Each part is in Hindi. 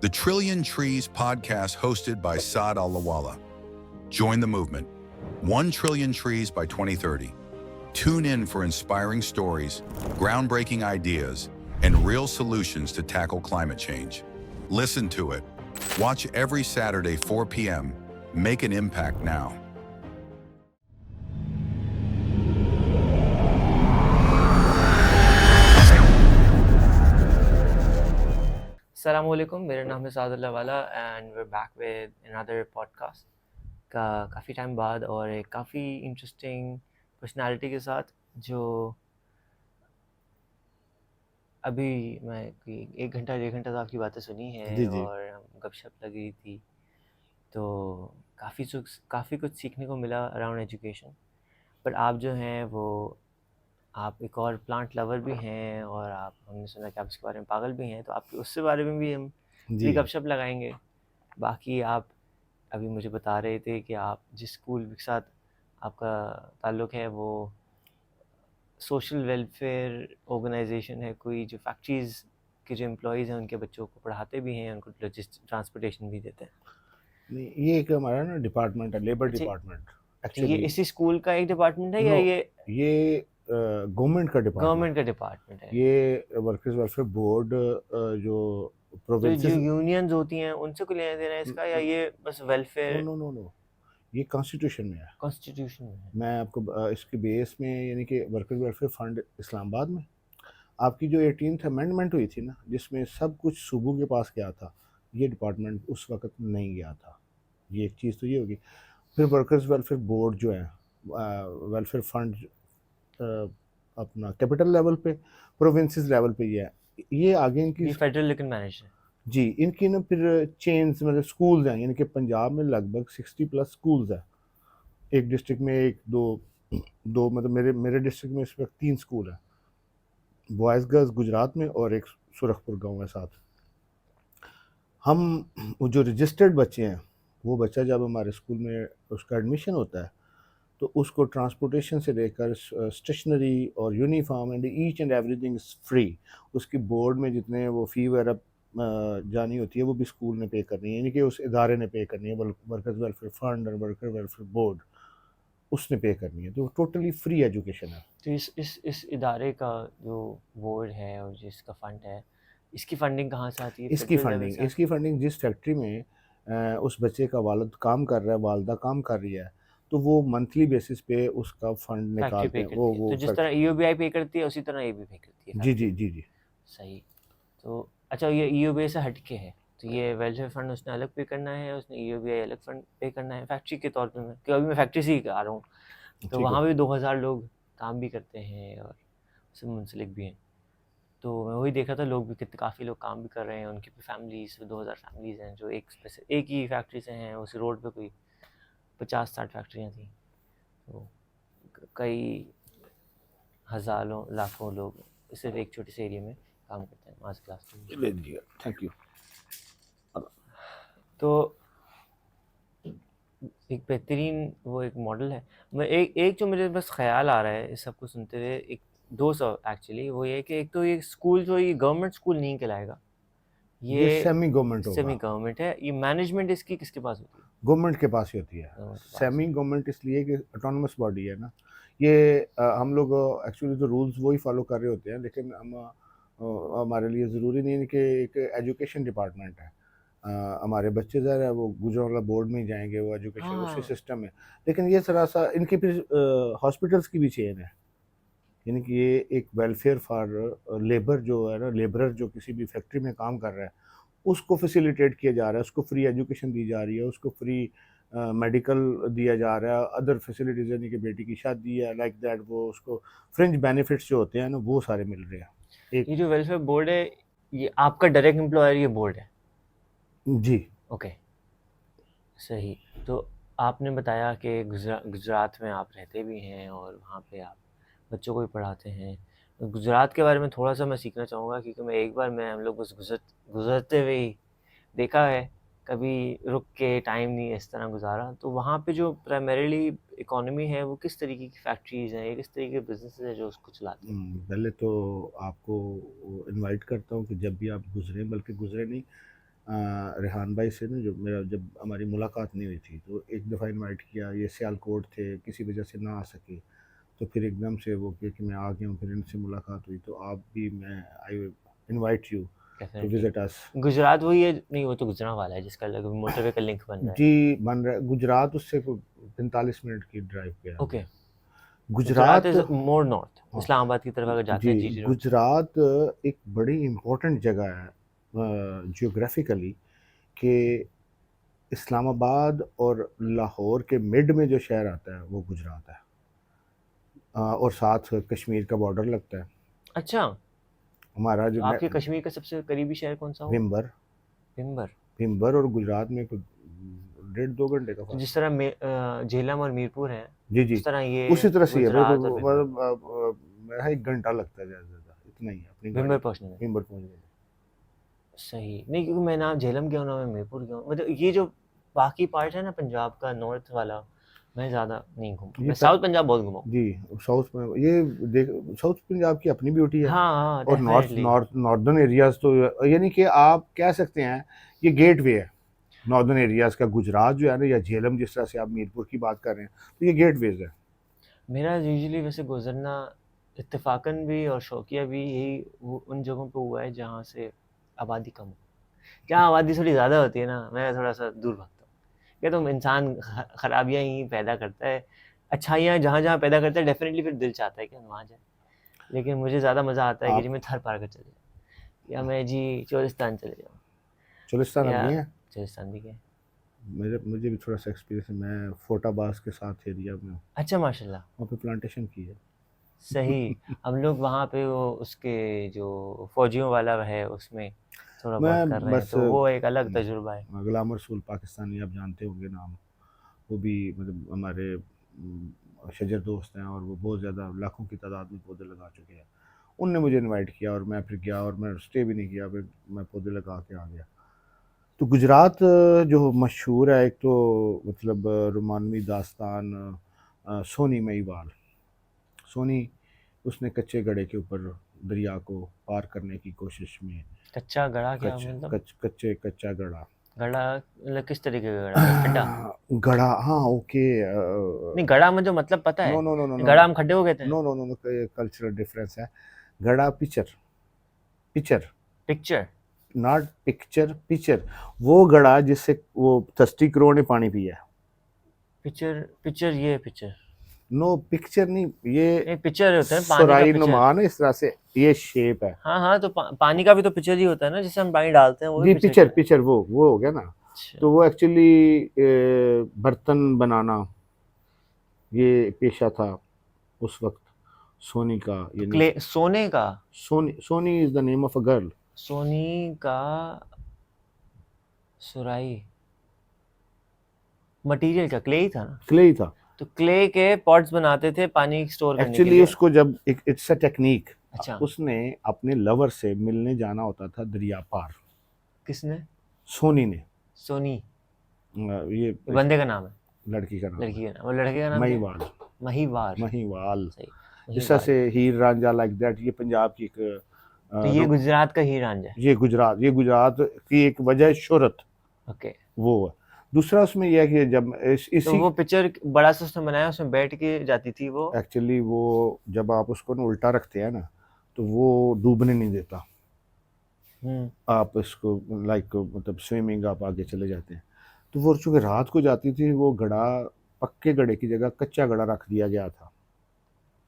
The Trillion Trees podcast hosted by Saad Al-Lawala. Join the movement. 1 trillion trees by 2030. Tune in for inspiring stories, groundbreaking ideas, and real solutions to tackle climate change. Listen to it. Watch every Saturday, 4 p.m. Make an impact now. अस्सलामुअलैकुम, मेरा नाम है Saad Allahwala and we are back with another podcast का काफ़ी टाइम बाद और एक काफ़ी इंटरेस्टिंग पर्सनालिटी के साथ जो अभी मैं कोई 1 घंटा 1.5 घंटा तो आपकी बातें सुनी है जी, जी। और गपशप लगी थी तो काफ़ी कुछ सीखने को मिला अराउंड एजुकेशन। पर आप जो हैं वो आप एक और प्लांट लवर भी हैं और आप हमने सुना कि आप इसके बारे में पागल भी हैं, तो आपके उससे बारे में भी हम जी। थोड़ी गपशप लगाएंगे। बाकी आप अभी मुझे बता रहे थे कि आप जिस स्कूल के साथ आपका ताल्लुक़ है वो सोशल वेलफेयर ऑर्गेनाइजेशन है, कोई जो फैक्ट्रीज़ के जो एम्प्लॉयज़ हैं उनके बच्चों को पढ़ाते भी हैं, उनको ट्रांसपोर्टेशन भी देते हैं। नहीं, ये एक हमारा ना डिपार्टमेंट है, लेबर अच्छा, डिपार्टमेंट तो ये एक्चुअली। इसी स्कूल का एक डिपार्टमेंट है या नो, ये ये गवर्नमेंट का डिपार्टमेंट गवर्नमेंट का है। डिपार्टमेंट है? ये वर्कर्स वेलफेयर बोर्ड जो तो जो प्रोविंसेस। यूनियंस होती हैं उनसे कोई लेना देना है इसका, या ये बस no welfare no no no, ये कॉन्स्टिट्यूशन में है। कॉन्स्टिट्यूशन में है? मैं आपको इसके बेस में, यानी कि वर्कर्स वेलफेयर फंड इस्लामाबाद में आपकी जो 18th अमेंडमेंट हुई थी ना, जिसमें सब कुछ सूबों के पास गया था, ये डिपार्टमेंट उस वक्त नहीं गया था। ये एक चीज़ तो ये होगी। फिर वर्कर्स वेलफेयर बोर्ड जो है, वेलफेयर फंड अपना कैपिटल लेवल पे, प्रोविंसेस लेवल पे ये आगे इनकी ये फेडरल लेकिन मैनेज है। जी, इनकी ना फिर चेन्स मतलब स्कूल्स हैं, यानी कि पंजाब में लगभग 60+ स्कूल्स हैं। एक डिस्ट्रिक्ट में एक दो दो मतलब मेरे मेरे डिस्ट्रिक्ट में इस वक्त 3 स्कूल हैं, बॉयज़ गर्ल्स गुजरात में और एक सुरखपुर गाँव है साथ। हम वो जो रजिस्टर्ड बच्चे हैं, वो बच्चा जब हमारे स्कूल में उसका एडमिशन होता है तो उसको ट्रांसपोर्टेशन से लेकर स्टेशनरी और uniform and each and everything is free. उसकी बोर्ड में जितने वो फ़ी वगैरह जानी होती है वो भी स्कूल ने पे करनी है, यानी कि उस इदारे ने पे करनी है। वर्कर्स वेलफेयर फंड और वर्कर वेलफेयर बोर्ड उसने पे करनी है, तो टोटली फ्री एजुकेशन है। तो इस इदारे का जो बोर्ड है और जिसका फंड है, इसकी फंडिंग कहाँ से आती है? इसकी फेडरल लेवल फंडिंग से आती इसकी है? फंडिंग जिस फैक्ट्री में उस बच्चे का वालिद काम कर रहा है, वालदा काम कर रही है, तो वो मंथली बेसिस पे उसका फंड फैक्ट्री निकालते पे हैं। करती है, तो जिस तरह फैक्ट्री। ईओबीआई पे करती है उसी तरह ये भी पे करती है जी फैक्ट्री। जी जी जी। सही। तो अच्छा, ये ईओबीआई से हट के है, तो ये वेलफेयर फंड उसने अलग पे करना है, उसने ईओबीआई अलग फंड पे करना है फैक्ट्री के तौर पे। मैं क्योंकि अभी मैं फैक्ट्री से ही आ रहा हूँ, तो ठीक है। वहाँ भी 2000 लोग काम भी करते हैं और उससे मुंसलिक भी हैं। तो मैं वही देख रहा था, लोग भी कितने काफ़ी लोग काम भी कर रहे हैं, उनकी भी फैमिलीज़ 2000 फैमिलीज़ हैं जो एक ही फैक्ट्री से हैं। उस रोड पे कोई 50-60 फैक्ट्रियाँ थी, तो कई हज़ारों लाखों लोग सिर्फ एक छोटे से एरिया में काम करते हैं, मास क्लास में। ले लीजिएगा, थैंक यू। तो एक बेहतरीन वो एक मॉडल है। मैं एक जो मुझे बस ख़्याल आ रहा है इस सब को सुनते हुए, एक दो सौ एक्चुअली, वो ये कि एक तो ये स्कूल जो ये गवर्नमेंट स्कूल नहीं कहलाएगा, ये ये सेमी गवर्नमेंट सेमी होगा। गवर्नमेंट है। ये मैनेजमेंट इसकी किसके पास होती है? गवर्नमेंट के पास ही होती है। गवर्नमेंट के पास सेमी है। गवर्नमेंट इसलिए कि ऑटोनमस बॉडी है ना। ये हम लोग एक्चुअली तो रूल्स वही फॉलो कर रहे होते हैं, लेकिन हम हमारे लिए ज़रूरी नहीं है कि एक एजुकेशन डिपार्टमेंट है। हमारे बच्चे ज़रा है वो गुजरावाला बोर्ड में ही जाएंगे, वो एजुकेशन उसी हाँ, सिस्टम में। लेकिन ये थोड़ा सा इनकी फिर हॉस्पिटल्स की भी चेन है, यानी कि ये एक वेलफेयर फॉर लेबर जो है ना, लेबरर जो किसी भी फैक्ट्री में काम कर रहा है उसको फैसिलिटेट किया जा रहा है, उसको फ्री एजुकेशन दी जा रही है, उसको फ्री मेडिकल दिया जा रहा है, अदर फैसिलिटीज़, यानी कि बेटी की शादी है लाइक दैट, वो उसको फ्रिंज बेनिफिट्स जो होते हैं ना वो सारे मिल रहे हैं। एक ये जो वेलफेयर बोर्ड है, ये आपका डायरेक्ट एम्प्लॉयर ये बोर्ड है? जी ओके, सही। तो आपने बताया कि गुजरात में आप रहते भी हैं और वहाँ पे आप बच्चों को भी पढ़ाते हैं। गुजरात के बारे में थोड़ा-सा मैं सीखना चाहूँगा, क्योंकि मैं हम लोग बस गुज़रते हुए ही देखा है, कभी रुक के टाइम नहीं इस तरह गुज़ारा। तो वहाँ पे जो प्राइमरीली इकोनॉमी है वो किस तरीके की फैक्ट्रीज़ हैं, या किस तरीके के बिज़नेसेस हैं जो उसको चलाती हैं? पहले तो आपको इनवाइट करता हूँ कि जब भी आप गुजरें, बल्कि गुजरे नहीं, रेहान भाई से ना, जो मेरा जब हमारी मुलाकात नहीं हुई थी, तो एक दफ़ा इनवाइट किया, ये सियालकोट थे, किसी वजह से ना आ सके, तो फिर एकदम से वो किया कि मैं आ गया हूँ, फिर इनसे मुलाकात हुई, तो आप भी, मैं I invite you to definitely. Visit us. Gujarat वही है? नहीं, वो तो गुजरांवाला है जिसका मोटरवे का लिंक बन रहा है। जी बन रहा है, गुजरात उससे 45 मिनट की ड्राइव पे आ ओके, गया। Gujarat Gujarat, is more north, हाँ, इस्लामाबाद की तरफ अगर जाते जी, हैं जीटी रोड से। गुजरात एक बड़ी इम्पोर्टेंट जगह है जियोग्राफिकली, कि इस्लामाबाद और लाहौर के मिड में जो शहर आता है वो गुजरात है। और साथ कश्मीर का बॉर्डर लगता है अच्छा, हमारा, तो जो आपके कश्मीर का सबसे करीबी शहर कौन सा हुआ? विम्बर। भिम्बर। विम्बर और गुजरात में कोई 1.5-2 घंटे का तो फर्क जिस है। तरह झेलम और मीरपुर है, जी जी, उस तरह ये उसी तरह से ही है भाई, गुजरात और भिम्बर। मतलब मेरा 1 घंटा लगता है, ज़्यादा से ज़्यादा इतना ही है अपनी भिम्बर गाड़ी। पहुंचने में विम्बर पहुँच गए। सही नहीं, क्योंकि मैं ना झेलम गया हूँ ना मैं मीरपुर गया हूँ, मतलब ये जो बाकी पार्ट है ना पंजाब का नॉर्थ वाला, मैं ज़्यादा नहीं घूमा। ये मैं साउथ पंजाब बहुत घुमा हूँ। जी, साउथ में ये देख, साउथ पंजाब की अपनी ब्यूटी है। हाँ हाँ, और डेफिनेटली। नॉर्दर्न एरियाज तो यानी कि आप कह सकते हैं ये गेटवे है नॉर्दर्न एरियाज का। गुजरात जो है ना, या झेलम, जिस तरह से आप मीरपुर की बात कर रहे हैं, तो ये गेटवेज है। मेरा यूजुअली वैसे गुजरना इत्तेफाकन भी और शौकिया भी यही उन जगहों पे हुआ है जहाँ से आबादी कम हो। जहाँ आबादी थोड़ी ज़्यादा होती है ना, मैं थोड़ा सा दूर भागता हूँ। क्या तुम इंसान खराबियाँ ही पैदा करता है, अच्छाइयाँ जहाँ जहाँ पैदा करता है, डेफिनेटली फिर दिल चाहता है कि हम वहाँ जाए। लेकिन मुझे ज़्यादा मज़ा आता है कि जी आप मैं थर पार कर चले जाऊँ, या मैं जी चोलिस्तान चले जाऊँ, चोलिस्तान या अब गए हैं? चोलिस्तान भी गए। मुझे भी थोड़ा सा एक्सपीरियंस है, मैं फोटाबाज के साथ एरिया में हूँ, अच्छा, माशाल्लाह। वहाँ पे प्लांटेशन की है। सही। हम लोग वहाँ पे वो उसके जो फौजियों वाला है उसमें थोड़ा बहुत कर मैं रहे हैं, बस तो वो एक अलग तजुर्बा है। गुलाम रसूल पाकिस्तानी, आप जानते होंगे नाम, वो भी मतलब हमारे शजर दोस्त हैं, और वो बहुत ज़्यादा लाखों की तादाद में पौधे लगा चुके हैं। उनने मुझे इनवाइट किया और मैं फिर गया, और मैं स्टे भी नहीं किया, फिर मैं पौधे लगा के आ गया। तो गुजरात जो मशहूर है, एक तो मतलब रोमानवी दास्तान, सोनी महिवाल। सोनी, उसने कच्चे गड़े के ऊपर दरिया को पार करने की कोशिश में, कच्चा गड़ा क्या मतलब? कच्चा गड़ा, गड़ा मतलब किस तरीके का गड़ा? लाइक खड्डा? गड़ा, हाँ ओके। नहीं, गड़ा मुझे मतलब पता नो है। नो नो नो नो गड़ा हम खड्डे को कहते हैं। No no no no, cultural difference है। गड़ा picture, picture, picture? Not picture, picture. वो गड़ा जिससे वो थर्स्टी क्रो ने पानी पिया। पिक्चर, पिक्चर ये पिक्चर? नो पिक्चर नहीं, ये नहीं, पिक्चर होता है पानी का सुराई पिक्चर। नुमा ना, इस तरह से ये शेप है। हाँ हाँ, तो पानी का भी तो पिक्चर ही होता है ना, जिससे हम पानी डालते हैं, वो भी जी पिक्चर पिक्चर, क्या है? पिक्चर वो हो गया ना। तो अच्छा। वो एक्चुअली बर्तन बनाना ये पेशा था उस वक्त सोनी का, तो यानी क्ले सोने का? Soni is the name of a girl. Soni का सुराई मटेरियल का क्ले ही था ना? क्ले ही था तो क्ले के पॉट्स बनाते थे पानी स्टोर करने के एक्चुअली। लिए। उसको जब इट्स अ टेक्निक, अच्छा। उसने अपने लवर से मिलने जाना होता था दरिया पार। किसने? सोनी ने, सोनी? ये ये बंदे का नाम है? लड़की का नाम लड़की है, का नाम? और लड़के का नाम क्या है? महिवाल। महिवार। महिवाल, सही, जिस तरह महिवाल। से हीर रांझा लाइक दैट, ये पंजाब की एक तो ये गुजरात का ही रांझा है? ये गुजरात की एक वजह शोहरत ओके। वो है। दूसरा उसमें यह है कि जब तो इसी वो पिक्चर बड़ा सा उसने बनाया, उसमें बैठ के जाती थी वो? एक्चुअली वो जब आप उसको ना उल्टा रखते हैं ना, तो वो डूबने नहीं देता। आप इसको लाइक मतलब स्विमिंग, आप आगे चले जाते हैं। तो वो चूँकि रात को जाती थी, वो गड़ा पक्के गड़े की जगह कच्चा गड़ा रख दिया गया था।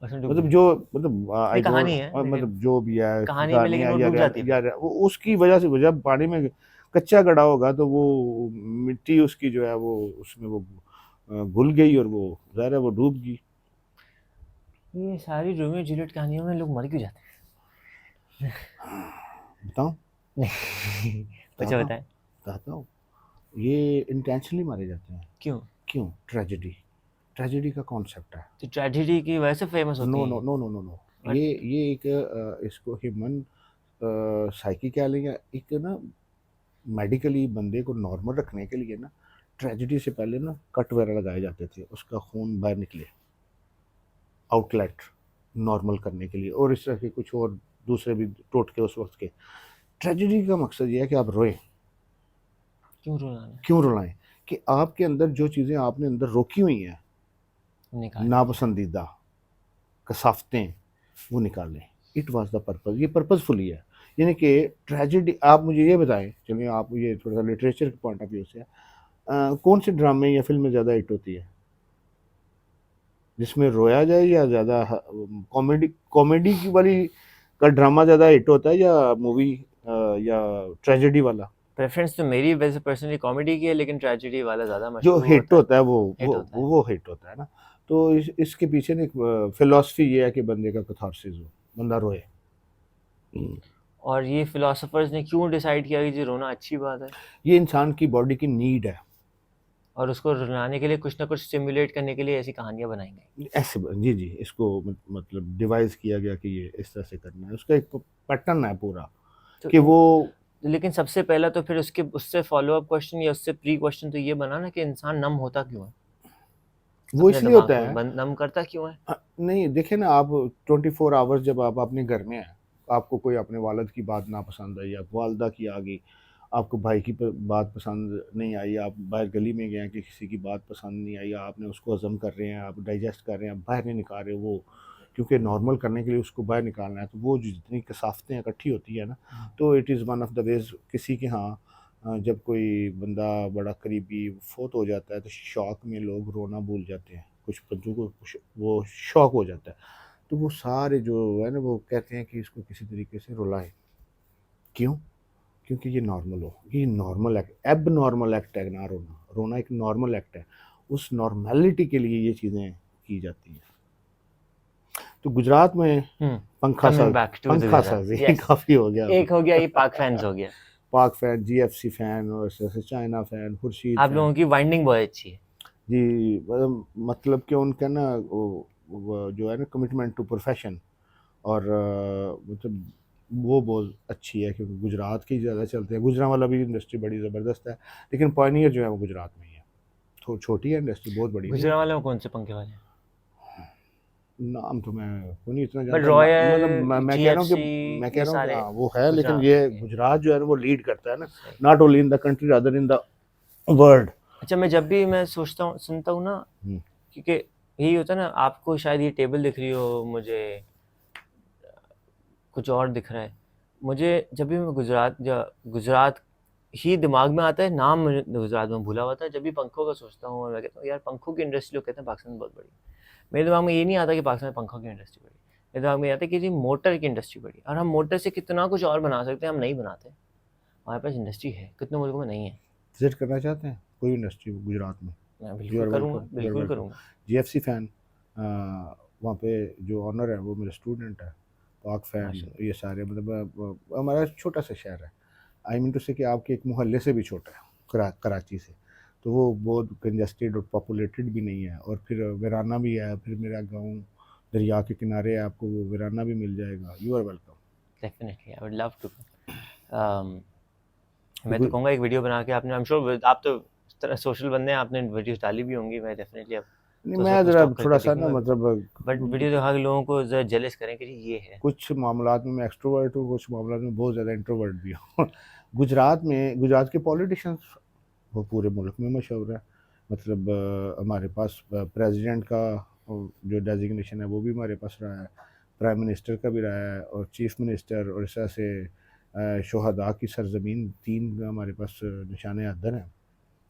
उसमें डूब मतलब गई? जो मतलब आई नहीं, डोंट, कहानी है लेकिन, मतलब जो भी है कहानी में लेकिन कहानियाँ वो या डूब जाती फिर। वो उसकी वजह से, जब पानी में कच्चा गड़ा होगा तो वो मिट्टी उसकी जो है वो उसमें वो घुल गई, और वो ज़ाहिर है वो डूब गई। ये सारी रोमियो जूलियट कहानियों में लोग मर क्यों जाते बताऊँ? हैं? नहीं। अच्छा, बताता हूँ, बताएं। बताता हूँ। ये इंटेंशनली मारे जाते हैं। क्यों? क्यों? ट्रेजेडी, ट्रेजेडी का कॉन्सेप्ट है। तो ट्रेजेडी की वजह से फेमस होती नो हैं नो ये? No no no no, but ये एक इसको ह्यूमन साइकी कह लें, या एक ना मेडिकली बंदे को नॉर्मल रखने के लिए ना, ट्रेजेडी से पहले ना कट वगैरह लगाए जाते थे, उसका खून बाहर निकले, आउटलेट नॉर्मल करने के लिए, और इस तरह के कुछ और दूसरे भी टोटके उस वक्त के। ट्रेजेडी का मकसद ये है कि आप रोएं, क्यों रुलाना है? क्यों रुलाएं? कि आपके अंदर जो चीज़ें आपने अंदर रोकी हुई हैं, निकाल। नापसंदीदा कसावतें, वो निकालें। इट वाज द पर्पस, ये पर्पसफुली है। यानी कि ट्रेजेडी, आप मुझे ये बताएं, चलिए आप ये थोड़ा सा लिटरेचर के पॉइंट ऑफ व्यू से कौन से ड्रामे या फिल्में ज़्यादा हिट होती है, जिसमें रोया जाए, या ज़्यादा कॉमेडी कॉमेडी की वाली का ड्रामा ज़्यादा हिट होता है, या मूवी या ट्रेजेडी वाला? प्रेफ़रेंस तो मेरी वैसे पर्सनली कॉमेडी की है, लेकिन ट्रेजेडी वाला ज़्यादा जो मशहूर हिट होता है, होता है वो हिट होता है। वो हिट होता है ना। तो इसके पीछे ना एक फिलॉसफी ये है कि बंदे का कैथारसिस हो, बंदा रोए। और ये फ़िलॉसफ़र्स ने क्यों डिसाइड किया कि जी रोना अच्छी बात है? ये इंसान की बॉडी की नीड है। और उसको रुलाने के लिए कुछ ना कुछ स्टिम्युलेट करने के लिए ऐसी कहानियाँ बनाई गई। ऐसे जी जी, इसको मतलब डिवाइस किया गया कि ये इस तरह से करना है, उसका एक पैटर्न है पूरा तो कि वो लेकिन सबसे पहला तो फिर उससे फ़ॉलो-अप क्वेश्चन या उससे प्री क्वेश्चन तो ये बना ना कि इंसान नम होता क्यों है? वो अपने इसलिए दिमाग होता को है। नम करता क्यों है? नहीं देखिए ना, आप 24 आवर्स जब आप अपने घर में हैं, आपको कोई अपने वालिद की बात ना पसंद आई, आप वालदा की आ गई, आपको भाई की बात पसंद नहीं आई, आप बाहर गली में गए हैं कि किसी की बात पसंद नहीं आई, आपने उसको हज़म कर रहे हैं, आप डाइजेस्ट कर रहे हैं, आप बाहर नहीं निकाल रहे वो, क्योंकि नॉर्मल करने के लिए उसको बाहर निकालना है, तो वो जो जितनी कसाफतें इकट्ठी होती है ना, तो it is one of the ways. किसी के यहाँ जब कोई बंदा बड़ा करीबी फोत हो जाता है, तो शौक में लोग रोना भूल जाते हैं, कुछ बंदों को वो शौक हो जाता है, तो वो सारे जो है ना, वो कहते हैं कि इसको किसी तरीके से रुलाएं। क्यों? क्योंकि ये नॉर्मल हो, ये नॉर्मल एक्ट, एब नॉर्मल एक्ट है ना रोना। रोना एक नॉर्मल एक्ट है, उस नॉर्मेलिटी के लिए ये चीज़ें की जाती हैं। तो गुजरात में पंखा कमिंग साज, बैक टू द पंखा गुजरात, साज ये यस। काफ़ी हो गया अभी। एक हो गया ये पाक फैन्स हो गया। पाक फैन, जीएफसी फैन, और जैसे चाइना फैन, खुर्शीद आप फैन। लोगों की वाइंडिंग बहुत अच्छी है। जी, मतलब कि उनका ना वो जो है ना कमिटमेंट टू प्रोफेशन, और मतलब वो बहुत अच्छी है, क्योंकि गुजरात की ज़्यादा चलते हैं। गुजरांवाला भी इंडस्ट्री बड़ी ज़बरदस्त है, लेकिन पायनियर जो है वो गुजरात में ही है। तो छोटी है इंडस्ट्री, बहुत बड़ी नहीं। गुजरांवाले में कौन से पंखे वाले हैं? नाम तो मैं वो नहीं इतना बट जानता ना, मतलब रॉयल, मैं कह रहा हूँ कि जीएफसी, मैं कह ये रहा हूँ कि सारे हाँ वो है, लेकिन गुजरात ये के। गुजरात जो है ना वो लीड करता है ना, सही। Not only in the country rather in the world. अच्छा, मैं जब भी मैं सोचता हूँ, सुनता हूँ ना, क्योंकि यही होता है ना, आपको शायद ये टेबल दिख रही हो, मुझे कुछ और दिख रहा है। मुझे जब भी मैं गुजरात ही दिमाग में आता है, नाम मुझे गुजरात में भूला हुआ था। जब भी पंखों का सोचता हूँ और मैं कहता हूँ यार पंखों की इंडस्ट्री, लोग कहते हैं पाकिस्तान में बहुत बड़ी है। मेरे दिमाग में ये नहीं आता कि पाकिस्तान में पंखों की इंडस्ट्री बड़ी है। मेरे दिमाग में ये आता है कि जी मोटर की इंडस्ट्री बड़ी है, और हम मोटर से कितना कुछ और बना सकते हैं, हम नहीं बनाते। हमारे पास इंडस्ट्री है, कितने मुल्कों में नहीं है। विजिट करना चाहते हैं कोई इंडस्ट्री गुजरात में? मैं यू बिल्कुल आर करूँगा, वेलकम, यू आर बिल्कुल वेलकम। करूँगा। जीएफसी फैन, वहाँ पे जो ऑनर है वो मेरा स्टूडेंट है। पाक फैन, माशाल्लाह। ये सारे मतलब हमारा छोटा सा शहर है। आई मीन टू से कि आपके एक मोहल्ले से भी छोटा है, कराची से। तो वो बहुत कंजस्टेड और पॉपुलेटेड भी नहीं है, और फिर वीराना भी है, फिर मेरा गांव दरिया के किनारे है, आपको वो वीराना भी मिल जाएगा। You are welcome. Definitely I would love to. मैं तो कहूँगा एक वीडियो बना के आपने, आई एम श्योर आप तो सोशल बंदे हैं, आपने वीडियोस डाली भी होंगी। मैं डेफिनेटली अब नहीं, तो मैं उसको ज़रा स्टॉक थोड़ा करके सा ना देखूंगा, मतलब बट वीडियो दिखा के लोगों को जरा जेलस करें कि जी ये है। कुछ मामलात में मैं एक्सट्रोवर्ट हूँ, कुछ मामलात में बहुत ज़्यादा इंट्रोवर्ट भी हूँ। गुजरात में, गुजरात के पॉलिटिशियंस वो पूरे मुल्क में मशहूर है। मतलब हमारे पास प्रेसिडेंट का जो डेजिग्नेशन है वो भी हमारे पास रहा है, प्राइम मिनिस्टर का भी रहा है, और चीफ मिनिस्टर, और इस तरह से शोहदा की सरजमीन 3 हमारे पास निशान अदर हैं।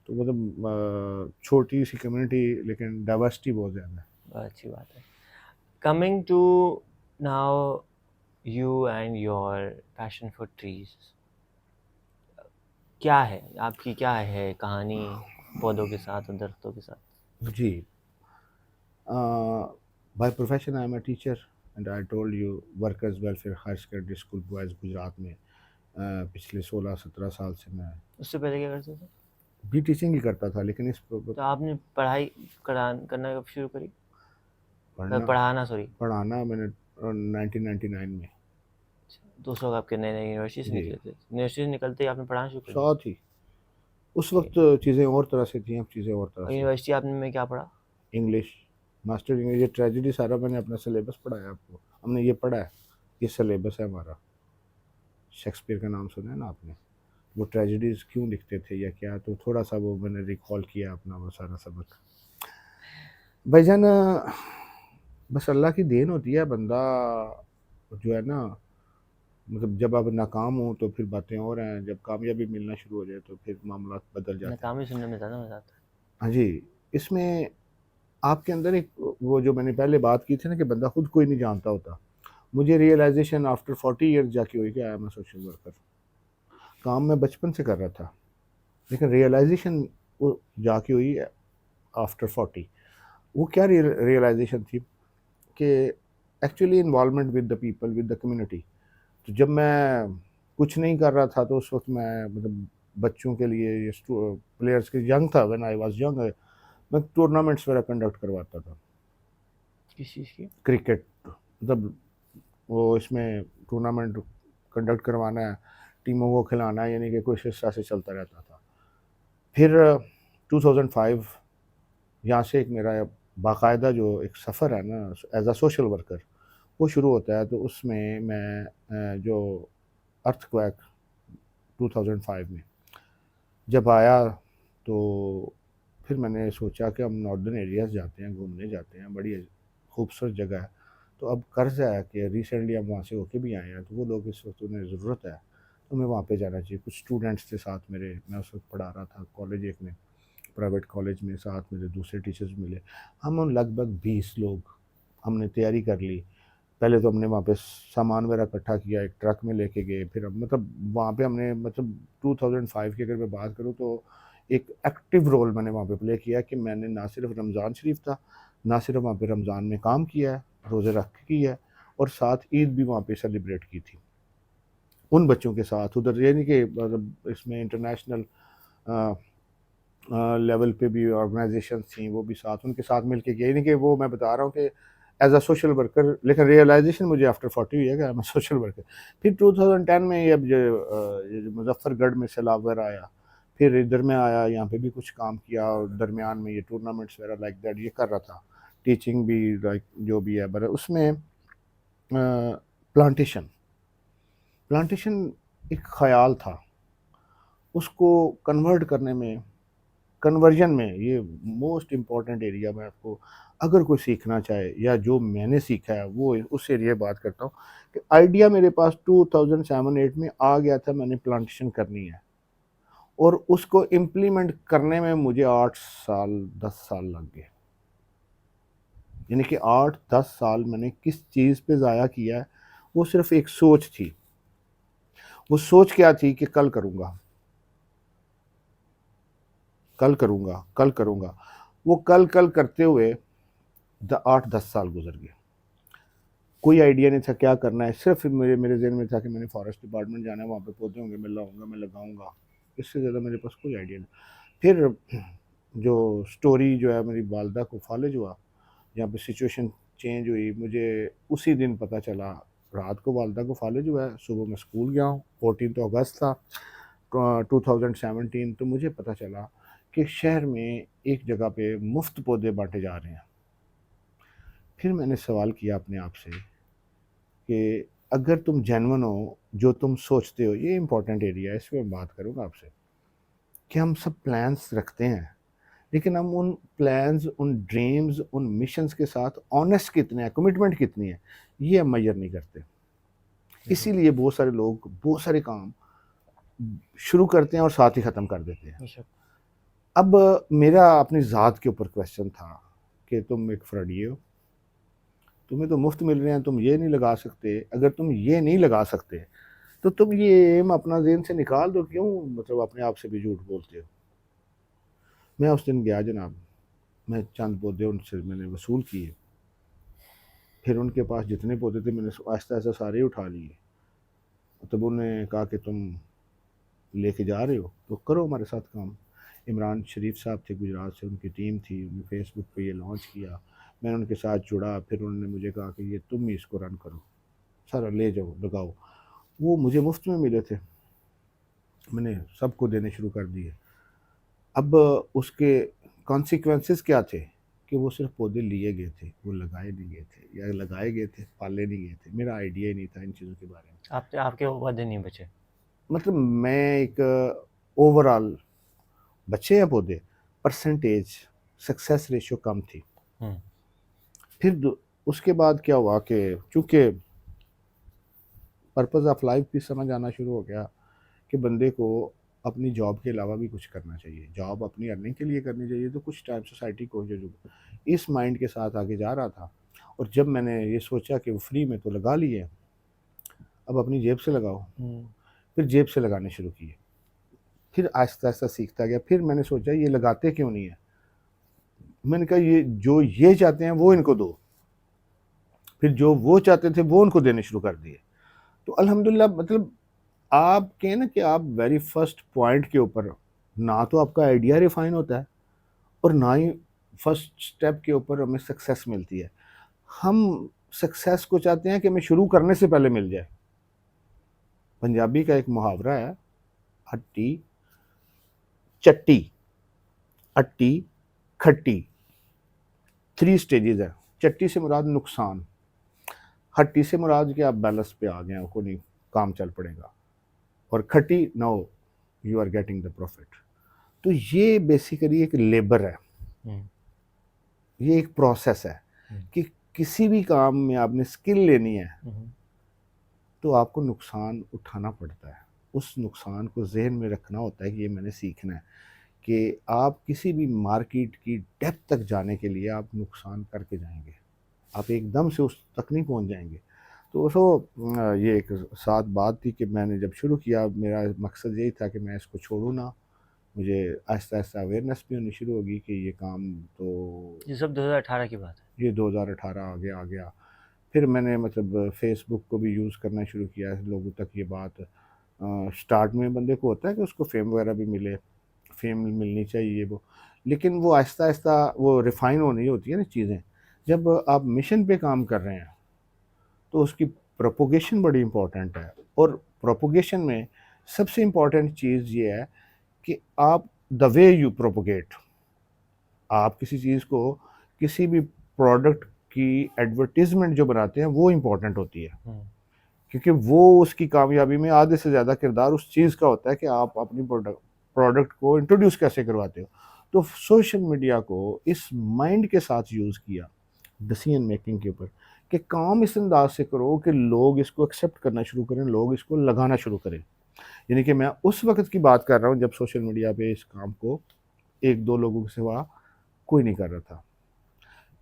तो मतलब छोटी सी कम्युनिटी, लेकिन डाइवर्सिटी बहुत ज़्यादा है। बहुत अच्छी बात है। Coming to now you and your passion for trees, क्या है आपकी, क्या है कहानी पौधों के साथ और दरख्तों के साथ? जी, by profession I am a teacher, and I told you workers welfare higher secondary school boys Gujarat में पिछले 16-17 साल से मैं उससे पहले क्या करते थे? भी टीचिंग ही करता था, लेकिन इस तो आपने पढ़ाई करना कब शुरू करी? पढ़ना पढ़ाना, सॉरी। पढ़ाना मैंने 1999 में। दोस्त लोग आपके नए नए यूनिवर्सिटी से जी, निकले थे, यूनिवर्सिटी से निकलते ही आपने पढ़ाना शुरू कर दिया? साथ ही उस वक्त चीज़ें और तरह से थी, अब चीज़ें और तरह और से। यूनिवर्सिटी आपने में क्या पढ़ा? इंग्लिश, मास्टर इंग्लिश, ये ट्रेजेडी सारा मैंने अपना सिलेबस पढ़ाया आपको, हमने ये पढ़ा है, ये सिलेबस है हमारा। शेक्सपियर का नाम सुना है ना आपने? वो ट्रेजेडीज़ क्यों लिखते थे या क्या, तो थोड़ा सा वो मैंने रिकॉल किया अपना वो सारा सबक। भाईजान बस अल्लाह की देन होती है, बंदा जो है ना, मतलब जब आप नाकाम हो तो फिर बातें और हैं, जब कामयाबी मिलना शुरू हो जाए तो फिर मामला बदल जाते हैं। नाकामी सुनने में ज़्यादा मज़ा आता है। हाँ जी, इसमें आपके अंदर एक वो जो मैंने पहले बात की थी ना कि बंदा खुद कोई नहीं जानता होता, मुझे रियलाइजेशन आफ्टर 40 ईयर्स जाके हुई कि आई एम अ सोशल वर्कर। काम मैं बचपन से कर रहा था, लेकिन रियलाइजेशन वो जाके हुई आफ्टर 40। वो क्या रियलाइजेशन थी कि actually involvement with the people, with the community. तो जब मैं कुछ नहीं कर रहा था तो उस वक्त मैं मतलब बच्चों के लिए ये प्लेयर्स के यंग था, व्हेन आई वाज यंग, मैं टूर्नामेंट्स वगैरह कंडक्ट करवाता था। किस चीज़ की? क्रिकेट, मतलब वो इसमें टूर्नामेंट कंडक्ट करवाना है, टीमों को खिलाना है, यानी कि कुछ इस तरह से चलता रहता था। फिर 2005 यहाँ से एक मेरा बाकायदा जो एक सफ़र है ना एज अ सोशल वर्कर वो शुरू होता है। तो उसमें मैं जो अर्थक्वेक 2005 में जब आया तो फिर मैंने सोचा कि हम नॉर्दर्न एरियाज़ जाते हैं, घूमने जाते हैं, बड़ी खूबसूरत जगह है। तो अब कर्ज़ है कि रिसेंटली हम वहाँ से होके भी आए हैं, तो वो लोग इस वक्त उन्हें ज़रूरत है, तो हमें वहाँ पे जाना चाहिए। कुछ स्टूडेंट्स थे साथ मेरे, मैं उस वक्त पढ़ा रहा था कॉलेज एक में, प्राइवेट कॉलेज में, साथ मेरे दूसरे टीचर्स मिले। हम उन लगभग 20 लोग हमने तैयारी कर ली। पहले तो हमने वहाँ पे सामान वगैरह इकट्ठा किया, एक ट्रक में लेके गए। फिर हम मतलब वहाँ पे हमने मतलब 2005 की अगर मैं बात करूँ तो एक एक्टिव रोल मैंने वहाँ पे प्ले किया कि मैंने ना सिर्फ रमज़ान शरीफ था, ना सिर्फ वहाँ पे रमज़ान में काम किया है, रोज़े रख के किया है, और साथ ईद भी वहाँ पे सेलिब्रेट की थी उन बच्चों के साथ। उधर ये नहीं कि मतलब इसमें इंटरनेशनल लेवल पे भी ऑर्गेनाइजेशन थी, वो भी साथ उनके साथ मिल के, ये नहीं कि वो मैं बता रहा हूँ कि एज अ सोशल वर्कर, लेकिन रियलाइजेशन मुझे आफ्टर 40 हुई है कि आई एम सोशल वर्कर। फिर 2010 में ये अब ये जो मुजफ्फरगढ़ में सैलाब वगैरह आया, फिर इधर में आया, यहाँ पे भी कुछ काम किया, और दरमियान में ये टूर्नामेंट्स वगैरह लाइक दैट ये कर रहा था, टीचिंग भी लाइक जो भी है। पर उसमें प्लांटेशन प्लांटेशन एक ख्याल था, उसको कन्वर्ट करने में, कन्वर्जन में, ये मोस्ट इम्पॉर्टेंट एरिया में आपको अगर कोई सीखना चाहे, या जो मैंने सीखा है वो उस एरिया बात करता हूँ कि आइडिया मेरे पास 2007-8 में आ गया था, मैंने प्लांटेशन करनी है, और उसको इम्प्लीमेंट करने में मुझे 8 साल 10 साल लग गए। यानी कि 8-10 साल मैंने किस चीज़ पे ज़ाया किया है, वो सिर्फ एक सोच थी। वो सोच क्या थी कि कल करूँगा, कल करूँगा, कल करूँगा। वो कल कल करते हुए 8-10 साल गुजर गए। कोई आइडिया नहीं था क्या करना है, सिर्फ मेरे ज़हन में था कि मैंने फॉरेस्ट डिपार्टमेंट जाना है, वहाँ पे पौधे होंगे, मैं लाऊंगा, मैं लगाऊंगा। इससे ज़्यादा मेरे पास कोई आइडिया नहीं। फिर जो स्टोरी जो है मेरी वालदा को फॉलो हुआ, जहाँ पे सिचुएशन चेंज हुई, मुझे उसी दिन पता चला, रात को वालदा को फॉलो हुआ है, सुबह मैं स्कूल गया हूँ, 14 अगस्त था 2017। तो मुझे पता चला कि शहर में एक जगह पे मुफ्त पौधे बांटे जा रहे हैं। फिर मैंने सवाल किया अपने आप से कि अगर तुम जेन्युइन हो, जो तुम सोचते हो, ये इंपॉर्टेंट एरिया है, इस पर मैं बात करूँगा आपसे, कि हम सब प्लान्स रखते हैं, लेकिन हम उन प्लान्स, उन ड्रीम्स, उन मिशंस के साथ ऑनेस्ट कितने हैं, कमिटमेंट कितनी है, ये हम मेजर नहीं करते। इसीलिए बहुत सारे लोग बहुत सारे काम शुरू करते हैं और साथ ही ख़त्म कर देते हैं। बेशक। अब मेरा अपनी ज़ात के ऊपर क्वेश्चन था कि तुम एक फ्रडी हो, तुम्हें तो मुफ्त मिल रहे हैं, तुम ये नहीं लगा सकते। अगर तुम ये नहीं लगा सकते तो तुम ये एम अपना ज़हन से निकाल दो, क्यों मतलब अपने आप से भी झूठ बोलते हो। मैं उस दिन गया जनाब, मैं चंद पौधे उनसे मैंने वसूल किए, फिर उनके पास जितने पौधे थे मैंने आहिस्ता आहिस्ता सारे ही उठा लिए। तब उन्होंने कहा कि तुम लेके जा रहे हो तो करो हमारे साथ काम। इमरान शरीफ साहब थे गुजरात से, उनकी टीम थी, उन्होंने फेसबुक पे ये लॉन्च किया, मैंने उनके साथ जुड़ा। फिर उन्होंने मुझे कहा कि ये तुम ही इसको रन करो, सारा ले जाओ, लगाओ। वो मुझे मुफ्त में मिले थे, मैंने सबको देने शुरू कर दिए। अब उसके कॉन्सिक्वेंसेस क्या थे कि वो सिर्फ पौधे लिए गए थे, वो लगाए नहीं गए थे, या लगाए गए थे पाले नहीं गए थे। मेरा आइडिया ही नहीं था इन चीज़ों के बारे में। आपके वो वादे नहीं बचे। मतलब मैं एक ओवरऑल बच्चे या पौधे परसेंटेज सक्सेस रेशियो कम थी। हम्म, फिर उसके बाद क्या हुआ कि चूंकि पर्पस ऑफ लाइफ भी समझ आना शुरू हो गया कि बंदे को अपनी जॉब के अलावा भी कुछ करना चाहिए, जॉब अपनी अर्निंग के लिए करनी चाहिए, तो कुछ टाइम सोसाइटी को जो इस माइंड के साथ आगे जा रहा था। और जब मैंने ये सोचा कि वो फ्री में तो लगा लिए, अब अपनी जेब से लगाओ, फिर जेब से लगाने शुरू किए, फिर आहिस्ता आहिस्ता सीखता गया। फिर मैंने सोचा ये लगाते क्यों नहीं है, मैंने कहा ये जो ये चाहते हैं वो इनको दो, फिर जो वो चाहते थे वो उनको देने शुरू कर दिए। तो अल्हम्दुलिल्लाह, मतलब आप कहें ना कि आप वेरी फर्स्ट पॉइंट के ऊपर ना तो आपका आइडिया रिफाइन होता है और ना ही फर्स्ट स्टेप के ऊपर हमें सक्सेस मिलती है। हम सक्सेस को चाहते हैं कि हमें शुरू करने से पहले मिल जाए। पंजाबी का एक मुहावरा है, हट्टी चट्टी अट्टी खट्टी, 3 स्टेजेस है। चट्टी से मुराद नुकसान, हट्टी से मुराद कि आप बैलेंस पे आ गए, को नहीं काम चल पड़ेगा, और खट्टी no you are getting the profit. तो ये बेसिकली एक लेबर है, हम्म, ये एक प्रोसेस है कि किसी भी काम में आपने स्किल लेनी है तो आपको नुकसान उठाना पड़ता है। उस नुकसान को जहन में रखना होता है कि ये मैंने सीखना है कि आप किसी भी मार्केट की डेप्थ तक जाने के लिए आप नुकसान करके जाएंगे, आप एकदम से उस तक नहीं पहुंच जाएंगे। तो ये एक साथ बात थी कि मैंने जब शुरू किया, मेरा मकसद यही था कि मैं इसको छोड़ूँ ना। मुझे आहिस्ता आहिस्ता अवेयरनेस भी होनी शुरू होगी कि ये काम तो, ये सब 2018 की बात है। ये 2018 आ गया। फिर मैंने मतलब फेसबुक को भी यूज़ करना शुरू किया, लोगों तक ये बात। स्टार्ट में बंदे को होता है कि उसको फेम वगैरह भी मिले, फेम मिलनी चाहिए वो, लेकिन वो आहिस्ता आहिस्ता वो रिफ़ाइन होनी होती है ना चीज़ें। जब आप मिशन पे काम कर रहे हैं तो उसकी प्रोपोगेशन बड़ी इम्पोर्टेंट है। और प्रोपोगेशन में सबसे इम्पोर्टेंट चीज़ ये है कि आप द वे यू प्रोपोगेट, आप किसी चीज़ को, किसी भी प्रोडक्ट की एडवर्टीज़मेंट जो बनाते हैं वो इम्पोर्टेंट होती है, क्योंकि वो उसकी कामयाबी में आधे से ज़्यादा किरदार उस चीज़ का होता है कि आप अपनी प्रोडक्ट को इंट्रोड्यूस कैसे करवाते हो। तो सोशल मीडिया को इस माइंड के साथ यूज़ किया डिसीजन मेकिंग के ऊपर कि काम इस अंदाज से करो कि लोग इसको एक्सेप्ट करना शुरू करें, लोग इसको लगाना शुरू करें। यानी कि मैं उस वक्त की बात कर रहा हूँ जब सोशल मीडिया पे इस काम को 1-2 लोगों के सिवा कोई नहीं कर रहा था।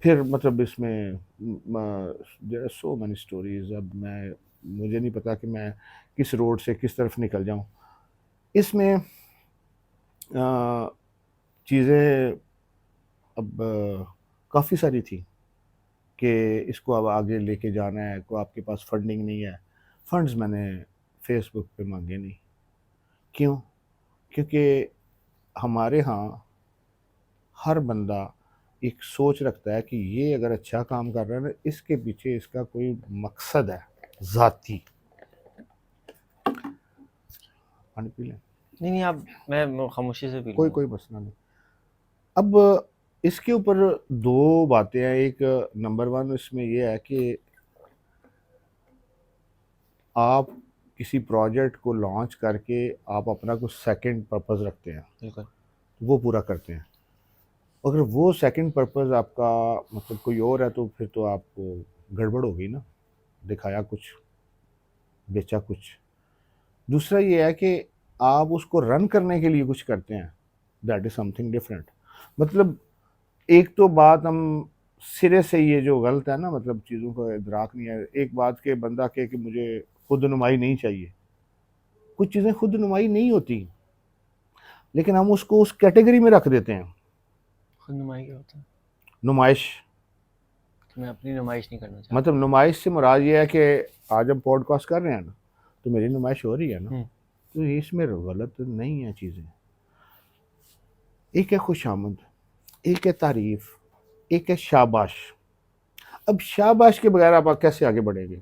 फिर मतलब इसमें there are so many stories. अब मुझे नहीं पता कि मैं किस रोड से किस तरफ निकल जाऊँ। इसमें चीज़ें अब काफ़ी सारी थी कि इसको अब आगे लेके जाना है, को आपके पास फंडिंग नहीं है। फंड्स मैंने फेसबुक पे मांगे नहीं। क्यों? क्योंकि हमारे यहाँ हर बंदा एक सोच रखता है कि ये अगर अच्छा काम कर रहा है ना, इसके पीछे इसका कोई मकसद है ज़ाती। पानी पी लें? नहीं आप, मैं खामोशी से पी कोई लूँगा। कोई मसला नहीं। अब इसके ऊपर 2 बातें हैं। एक नंबर 1 इसमें ये है कि आप किसी प्रोजेक्ट को लॉन्च करके आप अपना कुछ सेकंड पर्पस रखते हैं, बिल्कुल। वो पूरा करते हैं। अगर वो सेकंड पर्पस आपका मतलब कोई और है तो फिर तो आपको गड़बड़ हो गई ना, दिखाया कुछ, बेचा कुछ। दूसरा ये है कि आप उसको रन करने के लिए कुछ करते हैं, दैट इज़ समथिंग डिफरेंट। मतलब एक तो बात हम सिरे से ये जो गलत है ना, मतलब चीज़ों का इदराक नहीं है। एक बात के बंदा कहे कि मुझे खुद नुमाई नहीं चाहिए, कुछ चीज़ें खुद नुमाई नहीं होती, लेकिन हम उसको उस कैटेगरी में रख देते हैं। खुद नुमाई क्या होता है? नुमाइश, कि मैं अपनी नुमाइश नहीं करना चाहता। मतलब नुमाइश से मुराद ये है कि आज हम पॉडकास्ट कर रहे हैं ना, तो मेरी नुमाइश हो रही है ना, तो इसमें गलत नहीं है चीज़ें। एक है खुशामद, एक है तारीफ, एक है शाबाश। अब शाबाश के बगैर आप कैसे आगे बढ़ेंगे?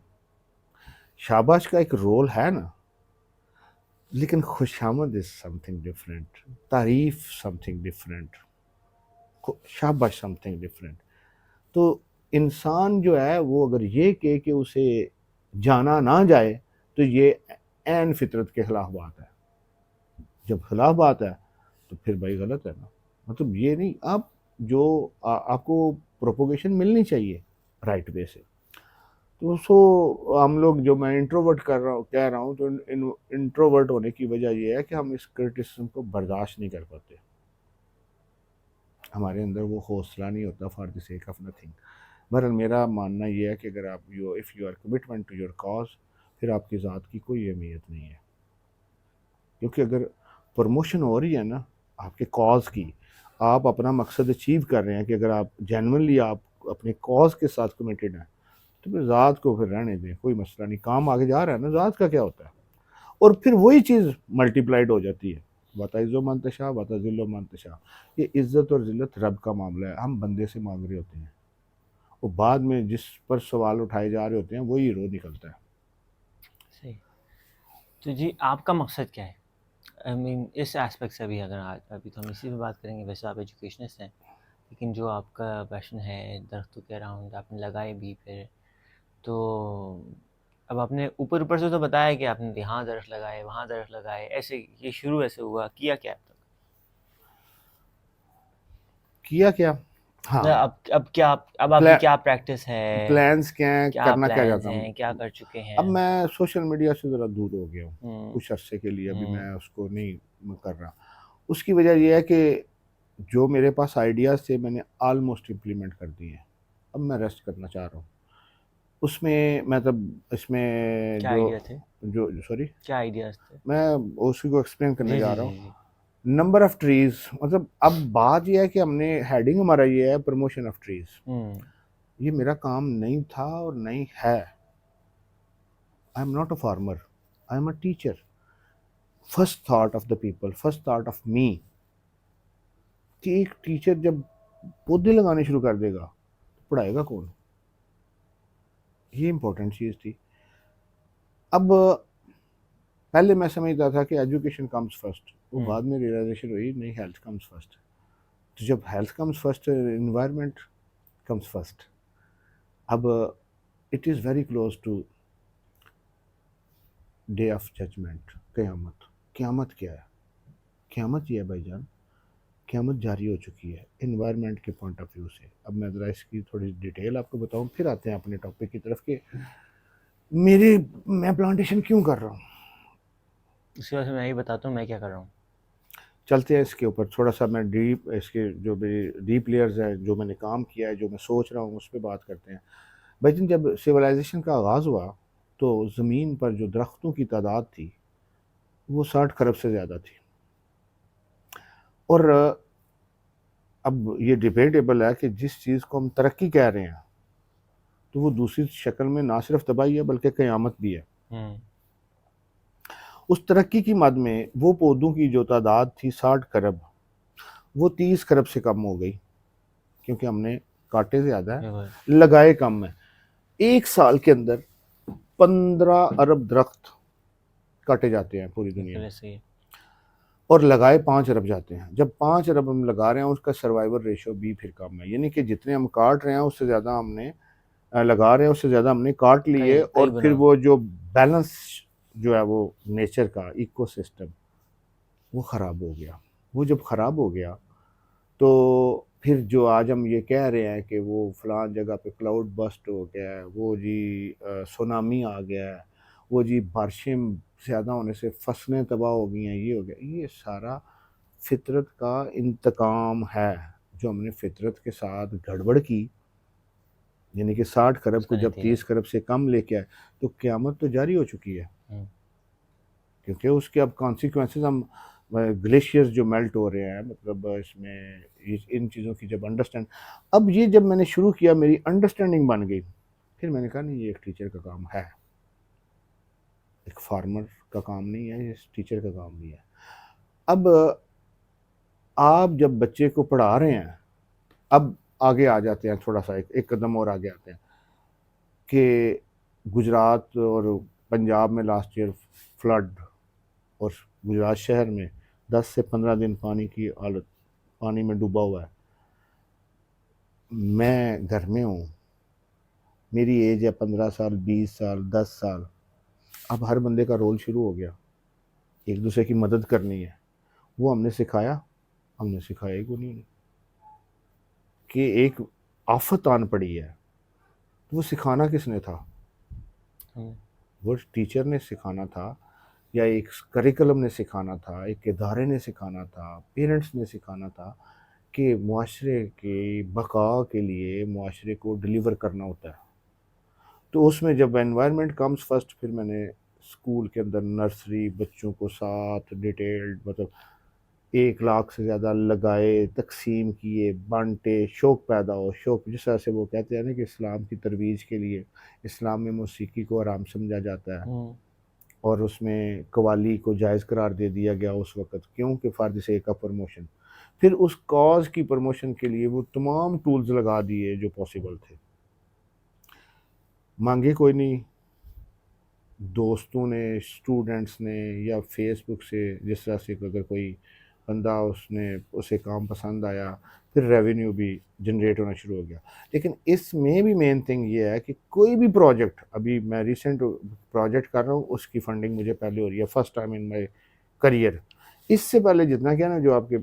शाबाश का एक रोल है ना, लेकिन खुशामद इज समथिंग डिफरेंट, तारीफ समथिंग डिफरेंट, शाबाश समथिंग डिफरेंट। तो इंसान जो है वो अगर ये कहे कि उसे जाना ना जाए तो ये एन फितरत के खिलाफ बात है। जब खिलाफ बात है तो फिर भाई गलत है ना। मतलब ये नहीं, आप जो आपको प्रोपोगेशन मिलनी चाहिए राइट वे से। तो हम लोग, जो मैं इंट्रोवर्ट कह रहा हूँ, तो इंट्रोवर्ट होने की वजह ये है कि हम इस क्रिटिसिज्म को बर्दाश्त नहीं कर पाते। हमारे अंदर वो हौसला नहीं होता for the sake of nothing. बहरहाल मेरा मानना ये है कि अगर आप if you are commitment to your cause, फिर आपकी ज़ात की कोई अहमियत नहीं है। क्योंकि अगर प्रमोशन हो रही है ना आपके कॉज की, आप अपना मकसद अचीव कर रहे हैं, कि अगर आप जेन्युइनली आप अपने कॉज के साथ कमिटेड हैं, तो फिर ज़ात को फिर रहने दें, कोई मसला नहीं, काम आगे जा रहा है ना, ज़ात का क्या होता है। और फिर वही चीज़ मल्टीप्लाइड हो जाती है। वतइज़्ज़ो मन तशा वतज़िल्लु मन तशा। ये इज़्ज़त और ज़िल्लत रब का मामला है, हम बंदे से मांग रहे होते हैं। वो बाद में जिस पर सवाल उठाए जा रहे होते हैं वही रो निकलता है। सही। तो जी आपका मकसद क्या है? आई मीन इस एस्पेक्ट से भी अगर आज अभी तो हम इसी पे बात करेंगे, वैसे आप एजुकेशनिस्ट हैं, लेकिन जो आपका पैशन है दरख्तों के अराउंड आपने लगाए भी फिर, तो अब आपने ऊपर ऊपर से तो बताया कि आपने यहाँ दरख्त लगाए वहाँ दरख्त लगाए, ऐसे ये शुरू ऐसे हुआ, किया क्या अब तक? किया क्या? हाँ, अब क्या, अब आपकी प्ला, क्या प्रैक्टिस है, प्लान्स क्या हैं, क्या करना क्या प्लान्स चाहता हूँ। हैं, क्या कर चुके अब हैं? मैं सोशल मीडिया से ज़रा दूर हो गया हूँ हम्म कुछ अरसे के लिए, अभी हम्म मैं उसको नहीं कर रहा। उसकी वजह यह है कि जो मेरे पास आइडियाज़ थे मैंने आलमोस्ट इम्प्लीमेंट कर दिए हैं। अब मैं रेस्ट करना चाह रहा हूँ उसमें, मतलब इसमें क्या जो आइडिया थे, जो सॉरी, क्या आइडियाज थे? मैं उसी को एक्सप्लेन करने जी जा जी रहा जी हूँ। जी। नंबर ऑफ़ ट्रीज़, मतलब अब बात यह है कि हमने हेडिंग हमारा ये है प्रमोशन ऑफ ट्रीज़। हम्म ये मेरा काम नहीं था और नहीं है। I am not a farmer, I am a teacher. First thought of the people, first thought of me, कि एक टीचर जब पौधे लगाने शुरू कर देगा तो पढ़ाएगा कौन। ये इंपॉर्टेंट चीज़ थी। अब पहले मैं समझता था कि एजुकेशन कम्स फर्स्ट, वो बाद में रियलाइजेशन हुई नहीं, हेल्थ कम्स फर्स्ट। तो जब health comes first, environment comes first. अब it is very close to day of judgment, क़यामत। क़यामत क्या है? क़यामत ये है भाईजान, क़यामत जारी हो चुकी है इन्वायरमेंट के पॉइंट ऑफ व्यू से। अब मैं ज़रा इसकी थोड़ी डिटेल आपको बताऊं, फिर आते हैं अपने टॉपिक की तरफ कि मैं प्लांटेशन क्यों कर रहा हूँ। उसके बाद मैं ही बताता हूँ मैं क्या कर रहा हूँ। चलते हैं इसके ऊपर थोड़ा सा, मैं डीप, इसके जो मेरी डीप लेयर्स हैं, जो मैंने काम किया है, जो मैं सोच रहा हूँ, उस पर बात करते हैं। भाईजान जब सिविलाइजेशन का आगाज़ हुआ तो ज़मीन पर जो दरख्तों की तादाद थी वो 60 खरब से ज़्यादा थी। और अब ये डिबेटेबल है कि जिस चीज़ को हम तरक्की कह रहे हैं तो वो दूसरी शक्ल में ना सिर्फ तबाही है बल्कि क़यामत भी है। उस तरक्की की मद में वो पौधों की जो तादाद थी 60 खरब, वो 30 खरब से कम हो गई, क्योंकि हमने काटे ज़्यादा है, बिल्कुल। लगाए कम है। एक साल के अंदर 15 अरब दरख्त काटे जाते हैं पूरी दुनिया बिल्कुल में, ऐसे ही है। और लगाए 5 अरब जाते हैं। जब 5 अरब हम लगा रहे हैं, उसका सर्वाइवल रेशो भी फिर कम है, यानी कि जितने हम काट रहे हैं उससे ज़्यादा हमने लगा रहे हैं, उससे ज़्यादा हमने काट लिए, कई कई और फिर गुना। वो जो बैलेंस जो है वो नेचर का इकोसिस्टम वो ख़राब हो गया। वो जब ख़राब हो गया तो फिर जो आज हम ये कह रहे हैं कि वो फ़लाँ जगह पे क्लाउड बस्ट हो गया है, वो जी सुनामी आ गया है, वो जी बारिशें ज़्यादा होने से फसलें तबाह हो गई हैं, ये हो गया, ये सारा फितरत का इंतकाम है। जो हमने फितरत के साथ गड़बड़ की, यानी कि 60 खरब को उसका जब नतीजा। 30 खरब से कम लेके आए, तो क़यामत तो जारी हो चुकी है। हम्म, क्योंकि उसके अब कॉन्सिक्वेंसेस हम ग्लेशियर्स जो मेल्ट हो रहे हैं, मतलब इसमें इन चीज़ों की जब अंडरस्टैंड, अब ये जब मैंने शुरू किया मेरी अंडरस्टैंडिंग बन गई, फिर मैंने कहा नहीं, ये एक टीचर का काम है, एक फार्मर का काम नहीं है, ये टीचर का काम नहीं है। अब आप जब बच्चे को पढ़ा रहे हैं, अब आगे आ जाते हैं, थोड़ा सा एक कदम और आगे आते हैं कि गुजरात और पंजाब में लास्ट ईयर फ्लड, और गुजरात शहर में 10 से 15 दिन पानी की हालत, पानी में डूबा हुआ है। मैं घर में हूँ, मेरी एज है 15 साल, 20 साल, 10 साल, अब हर बंदे का रोल शुरू हो गया, एक दूसरे की मदद करनी है। वो हमने सिखाया ही को नहीं कि एक आफत आन पड़ी है, तो वो सिखाना किसने था? हम्म, वो टीचर ने सिखाना था, या एक करिकुलम ने सिखाना था, एक इदारे ने सिखाना था, पेरेंट्स ने सिखाना था कि मुआशरे की बका के लिए मुआशरे को डिलीवर करना होता है। तो उसमें जब एनवायरनमेंट कम्स फर्स्ट, फिर मैंने स्कूल के अंदर नर्सरी बच्चों को साथ डिटेल्ड, मतलब 1 लाख से ज़्यादा लगाए, तकसीम किए, बांटे, शौक़ पैदा हो, शौक़ जिस तरह से वो कहते हैं ना कि इस्लाम की तरवीज के लिए इस्लाम में मौसीकी को आराम समझा जाता है, हम्म, और उसमें कवाली को जायज़ करार दे दिया गया उस वक़्त, क्यों कि फ़र्द से का प्रमोशन। फिर उस कॉज़ की प्रमोशन के लिए वो तमाम टूल्स लगा दिए जो पॉसिबल थे। मांगे कोई नहीं, दोस्तों ने, स्टूडेंट्स ने, या फेसबुक से जिस तरह से अगर कोई बंदा उसने उसे काम पसंद आया, फिर रेवेन्यू भी जनरेट होना शुरू हो गया। लेकिन इसमें भी मेन थिंग ये है कि कोई भी प्रोजेक्ट, अभी मैं रिसेंट प्रोजेक्ट कर रहा हूँ, उसकी फंडिंग मुझे पहले हो रही है, first time in my career. इससे पहले जितना क्या ना, जो आपके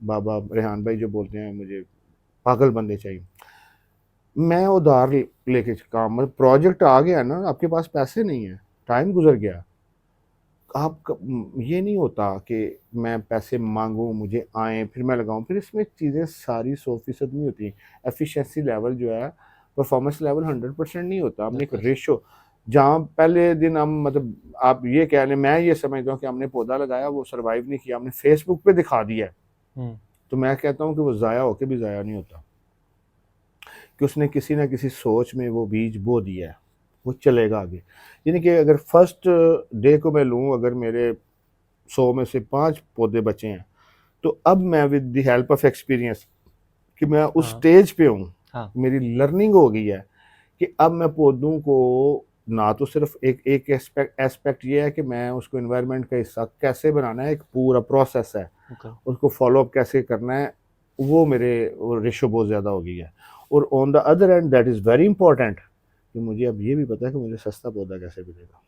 बाबा रेहान भाई जो बोलते हैं मुझे पागल बंदे चाहिए, मैं उधार लेके काम, मतलब प्रोजेक्ट आ गया ना, आपके पास पैसे नहीं है, टाइम गुजर गया, ये नहीं होता कि मैं पैसे मांगूं, मुझे आए, फिर मैं लगाऊं, फिर इसमें चीज़ें सारी 100% नहीं होती। एफिशिएंसी लेवल जो है, परफॉर्मेंस लेवल 100% नहीं होता। हमने एक बिल्कुल। रेशो, जहाँ पहले दिन हम, मतलब आप ये कह लें, मैं ये समझता हूँ कि हमने पौधा लगाया, वो सर्वाइव नहीं किया, हमने फेसबुक पे दिखा दिया है, हम्म, तो मैं कहता हूँ कि वो ज़ाया होके भी ज़ाया नहीं होता, कि उसने किसी ना किसी सोच में वो बीज बो दिया है, वो चलेगा आगे। यानी कि अगर फर्स्ट डे को मैं लूँ, अगर मेरे 100 में से 5 पौधे बचे हैं, तो अब मैं with the help of experience, कि मैं उस हाँ, स्टेज पे हूँ, हाँ, मेरी लर्निंग हो गई है, कि अब मैं पौधों को ना तो सिर्फ एक एक एस्पेक्ट ये है कि मैं उसको एनवायरनमेंट का हिस्सा कैसे बनाना है, एक पूरा प्रोसेस है, बिल्कुल। उसको फॉलो अप कैसे करना है, वो मेरे वो रेशो बहुत ज़्यादा हो गई है। और on the other and that is very important, कि मुझे अब ये भी पता है कि मुझे सस्ता पौधा कैसे मिलेगा,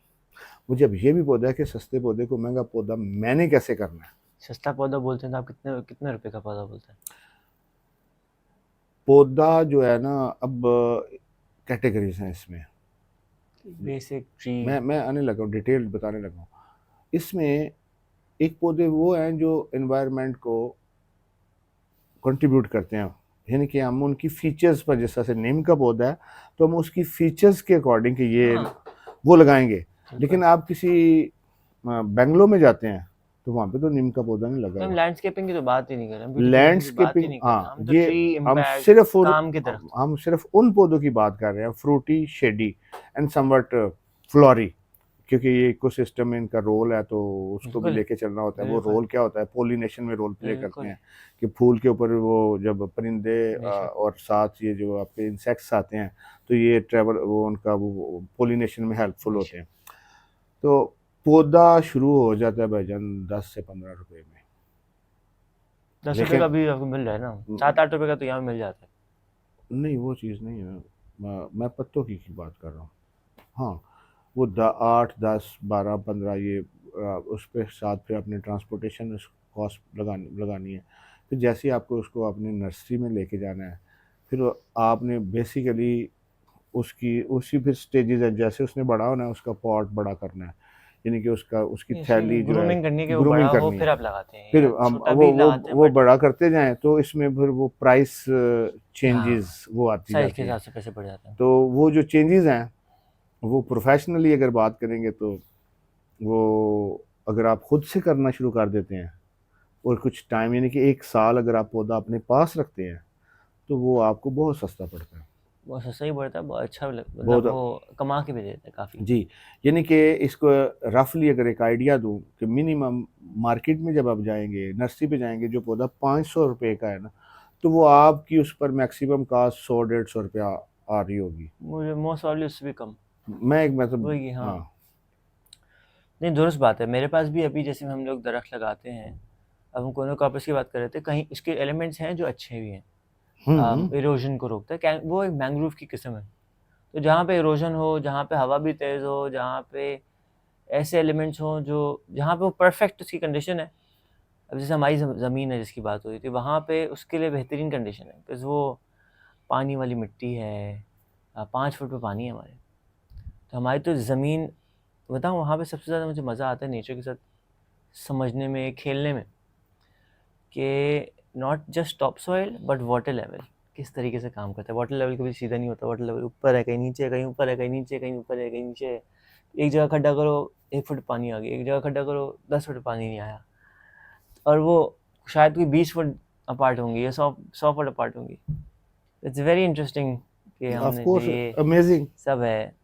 मुझे अब ये भी पता है कि सस्ते पौधे को महंगा पौधा मैंने कैसे करना है। सस्ता पौधा बोलते हैं तो आप कितने कितने रुपए का पौधा बोलते हैं? पौधा जो है ना, अब कैटेगरीज हैं इसमें, बेसिक ट्री। मैं आने लगा हूँ, डिटेल बताने लगा हूँ। इसमें एक पौधे वो हैं जो एनवायरनमेंट को कंट्रीब्यूट करते हैं, यानी कि हम उनकी फीचर्स पर, जैसा से नीम का पौधा है, तो हम उसकी फीचर्स के अकॉर्डिंग कि ये हाँ, वो लगाएंगे। लेकिन बिल्कुल। आप किसी बेंगलोर में जाते हैं, तो वहाँ पे तो नीम का पौधा नहीं लगा तो हम हुआ। लैंडस्केपिंग की तो बात ही नहीं कर रहे हैं, ब्यूटिफिकेशन की बात ही लैंडस्केपिंग, नहीं कर रहे हैं, हाँ, हम तो ये ट्री हम इम्पैक्ट सिर्फ उन काम की तरफ। हम सिर्फ उन पौधों की बात कर रहे हैं, fruity, shady and somewhat flowery, क्योंकि ये इकोसिस्टम में इनका रोल है, तो उसको भी बिल्कुल, लेके चलना होता है। वो बिल्कुल, रोल क्या होता है, पोलिनेशन में रोल प्ले करते बिल्कुल। हैं, कि फूल के ऊपर वो जब परिंदे बेशक। और साथ ये जो आपके इंसेक्ट्स आते हैं, तो ये ट्रेवल, वो उनका वो पोलिनेशन में हेल्पफुल होते बेशक। हैं। तो पौधा शुरू हो जाता है भाईजान 10 से 15 रुपए में, 10 रुपए लेकिन का भी आपको मिल रहा है ना, 7-8 रुपए का तो यहाँ मिल जाता है। नहीं, वो चीज़ नहीं है। मैं पत्तों की बात कर रहा हूँ। हाँ, वो 8, 10, 12, 15, ये उस पे साथ फिर अपने ट्रांसपोर्टेशन कॉस्ट लगानी है। फिर जैसे ही आपको उसको अपनी नर्सरी में लेके जाना है, फिर आपने बेसिकली उसकी उसी फिर स्टेजेस है, जैसे उसने बड़ा होना है, उसका पॉट बड़ा करना है, यानी कि उसकी नहीं, उसकी थैली जो है, ग्रूमिंग करनी है कि वो बड़ा ग्रूमिंग हो, करनी फिर है। आप लगाते हैं, फिर या हम छोटा वो भी वो लगाते हैं वो बट बड़ा करते जाएं, तो इसमें फिर वो प्राइस हाँ, चेंजेस वो आती साइज़ के जाती हिसाब हैं। से पैसे बढ़ जाते हैं। तो वो जो चेंजेस हैं, वो प्रोफेशनली अगर बात करेंगे, तो वो अगर आप खुद से करना शुरू कर देते हैं, और कुछ टाइम, यानी कि 1 साल अगर आप पौधा अपने पास रखते हैं, तो वो आपको बहुत सस्ता पड़ता है। बहुत सस्ता ही पड़ता है, बहुत अच्छा मतलब बहुत, वो कमा के भी देता है काफ़ी। जी, यानी कि इसको रफली अगर एक आइडिया दूं, कि मिनिमम मार्केट में जब आप जाएंगे, नर्सरी पे जाएंगे, जो पौधा 500 रुपये का है ना, तो वो आपकी उस पर मैक्सिमम कास्ट 100-150 रुपया आ रही होगी। मुझे मोस्ट प्रॉब्ली उससे भी कम। मैं एक मतलब, वही, हाँ। हाँ। नहीं, दुरुस्त बात है। मेरे पास भी अभी जैसे हम लोग दरख्त लगाते हैं, अब हम कोनोकॉर्पस की बात कर रहे थे, कहीं इसके एलिमेंट्स हैं जो अच्छे भी हैं। हम्म। इरोजन को रोकता है, वो एक मैंग्रोव की किस्म है। तो जहाँ पे इरोजन हो, जहाँ पे हवा भी तेज़ हो, जहाँ पे ऐसे एलिमेंट्स हों जो जहाँ पे वो परफेक्ट उसकी कंडीशन है। अब जैसे हमारी ज़मीन है जिसकी बात हो रही थी, वहाँ पे उसके लिए बेहतरीन कंडीशन है, बिकॉज़ वो पानी वाली मिट्टी है, 5 फुट पे पानी है हमारे। तो हमारी तो ज़मीन, बताऊँ वहाँ पे सबसे ज़्यादा मुझे मज़ा आता है नेचर के साथ समझने में, खेलने में, कि not just top soil but water level किस तरीके से काम करता है। वाटर लेवल कभी सीधा नहीं होता, वाटर लेवल ऊपर है, कहीं नीचे है, कहीं ऊपर है, कहीं नीचे है, कहीं ऊपर है, कहीं नीचे है। एक जगह खड्डा करो 1 फुट पानी आ गया, एक जगह खड्डा करो 10 फुट पानी नहीं आया, और वो शायद कोई 20 फुट अपार्ट होंगी या 100 फुट अपार्ट होंगी। इट्स वेरी इंटरेस्टिंग कि ऑफ हमने कोर्स, ये अमेजिंग। सब है।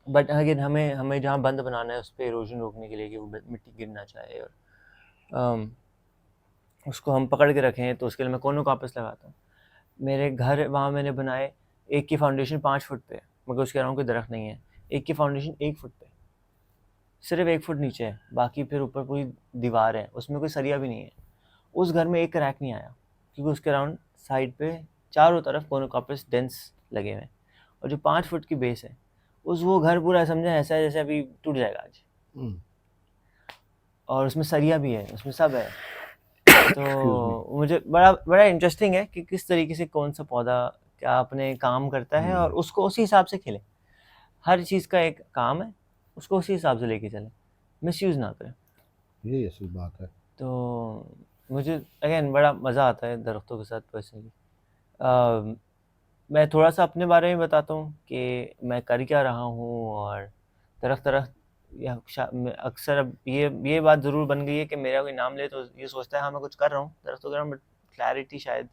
बट अगेन हमें जहाँ बंद बनाना है उस पर इरोजन रोकने के लिए कि वो मिट्टी गिर ना चाहे, और उसको हम पकड़ के रखें, तो उसके लिए मैं कोनों का वापस लगाता हूँ। मेरे घर वहाँ मैंने बनाए, एक की फाउंडेशन 5 फुट पे है, मगर उसके अराउंड कोई दरख्त नहीं है। एक की फाउंडेशन 1 फुट पे, सिर्फ 1 फुट नीचे है, बाकी फिर ऊपर पूरी दीवार है, उसमें कोई सरिया भी नहीं है। उस घर में एक क्रैक नहीं आया, क्योंकि उसके अराउंड साइड पे चारों तरफ कोनोकॉर्पस डेंस लगे हुए हैं। और जो 5 फुट की बेस है, वो घर पूरा समझा ऐसा है जैसे अभी टूट जाएगा आज। और उसमें सरिया भी है, उसमें सब है। तो मुझे बड़ा बड़ा इंटरेस्टिंग है कि किस तरीके से कौन सा पौधा क्या अपने काम करता है, और उसको उसी हिसाब से खिले। हर चीज़ का एक काम है, उसको उसी हिसाब से लेके चले, मिसयूज़ ना करें। ये असल बात है। तो मुझे अगेन बड़ा मज़ा आता है दरख्तों के साथ पर्सनली। मैं थोड़ा सा अपने बारे में बताता हूँ कि मैं कर क्या रहा हूँ, और दरख्त या अक्सर अब ये बात ज़रूर बन गई है कि मेरा कोई नाम ले तो ये सोचता है हाँ मैं कुछ कर रहा हूँ दरख्तों के, बट क्लैरिटी शायद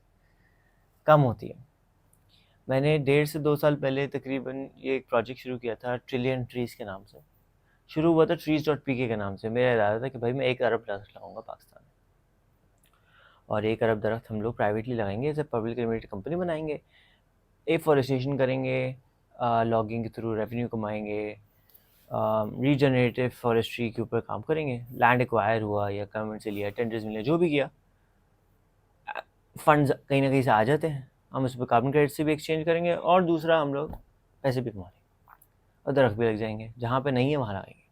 कम होती है। मैंने 1.5 से 2 साल पहले तकरीबन ये एक प्रोजेक्ट शुरू किया था ट्रिलियन ट्रीज़ के नाम से। शुरू हुआ था trees.pk के नाम से। मेरा इरादा था कि भाई मैं 1 अरब दरख्त लगाऊंगा पाकिस्तान में, और 1 अरब दरख्त हम लोग प्राइवेटली लगाएंगे, जैसे पब्लिक लिमिटेड कंपनी बनाएंगे, एफॉरेस्टेशन करेंगे, लॉगिंग के थ्रू रेवेन्यू कमाएंगे, रीजनरेटिव फॉरेस्ट्री के ऊपर काम करेंगे। लैंड एक्वायर हुआ या गवर्नमेंट से लिया, टेंडर्स मिले, जो भी किया, फंड्स कहीं ना कहीं से आ जाते हैं, हम उस पर कार्बन क्रेडिट से भी एक्सचेंज करेंगे, और दूसरा हम लोग पैसे भी कमा लेंगे, और दरख्त भी लग जाएंगे, जहाँ पे नहीं है वहाँ लगाएंगे।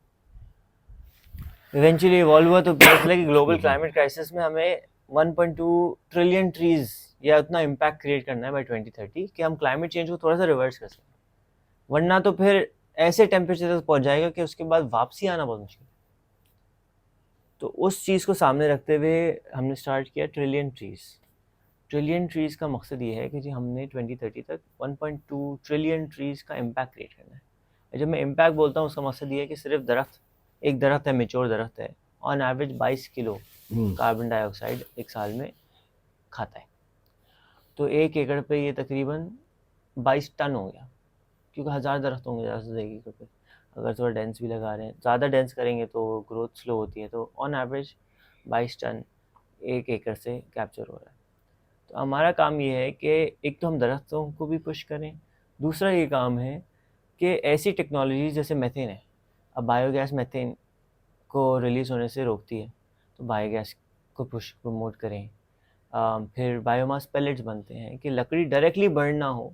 इवेंचुअली इवॉल्व हुआ तो पता चला कि ग्लोबल क्लाइमेट क्राइसिस में हमें 1.2 ट्रिलियन ट्रीज या उतना इम्पैक्ट क्रिएट करना है बाय 2030 कि हम क्लाइमेट चेंज को थोड़ा सा रिवर्स कर सकें, वरना तो फिर ऐसे टेम्परेचर तक पहुंच जाएगा कि उसके बाद वापसी आना बहुत मुश्किल है। तो उस चीज़ को सामने रखते हुए हमने स्टार्ट किया ट्रिलियन ट्रीज़। ट्रिलियन ट्रीज़ का मकसद ये है कि जी हमने 2030 तक 1.2 ट्रिलियन ट्रीज़ का इम्पैक्ट क्रिएट करना है। जब मैं इम्पैक्ट बोलता हूँ उसका मकसद ये है कि सिर्फ दरख्त, एक दरख्त है, मेच्योर दरख्त है, on average 22 kilo carbon dioxide एक साल में खाता है। तो 1 एकड़ पे ये तकरीबन 22 टन हो गया, क्योंकि 1000 दरख्त होंगे ज़्यादा से 1 एकड़ पे। अगर थोड़ा डेंस भी लगा रहे हैं, ज़्यादा डेंस करेंगे तो ग्रोथ स्लो होती है, तो ऑन एवरेज 22 टन 1 एकड़ से कैप्चर हो रहा है। तो हमारा काम ये है कि एक तो हम दरख्तों को भी पुश करें, दूसरा ये काम है कि ऐसी टेक्नोलॉजी जैसे मेथेन है, अब बायोगैस मेथेन को रिलीज़ होने से रोकती है, तो बायोगैस को प्रमोट करें। फिर बायोमास पैलेट्स बनते हैं कि लकड़ी डायरेक्टली बर्न ना हो,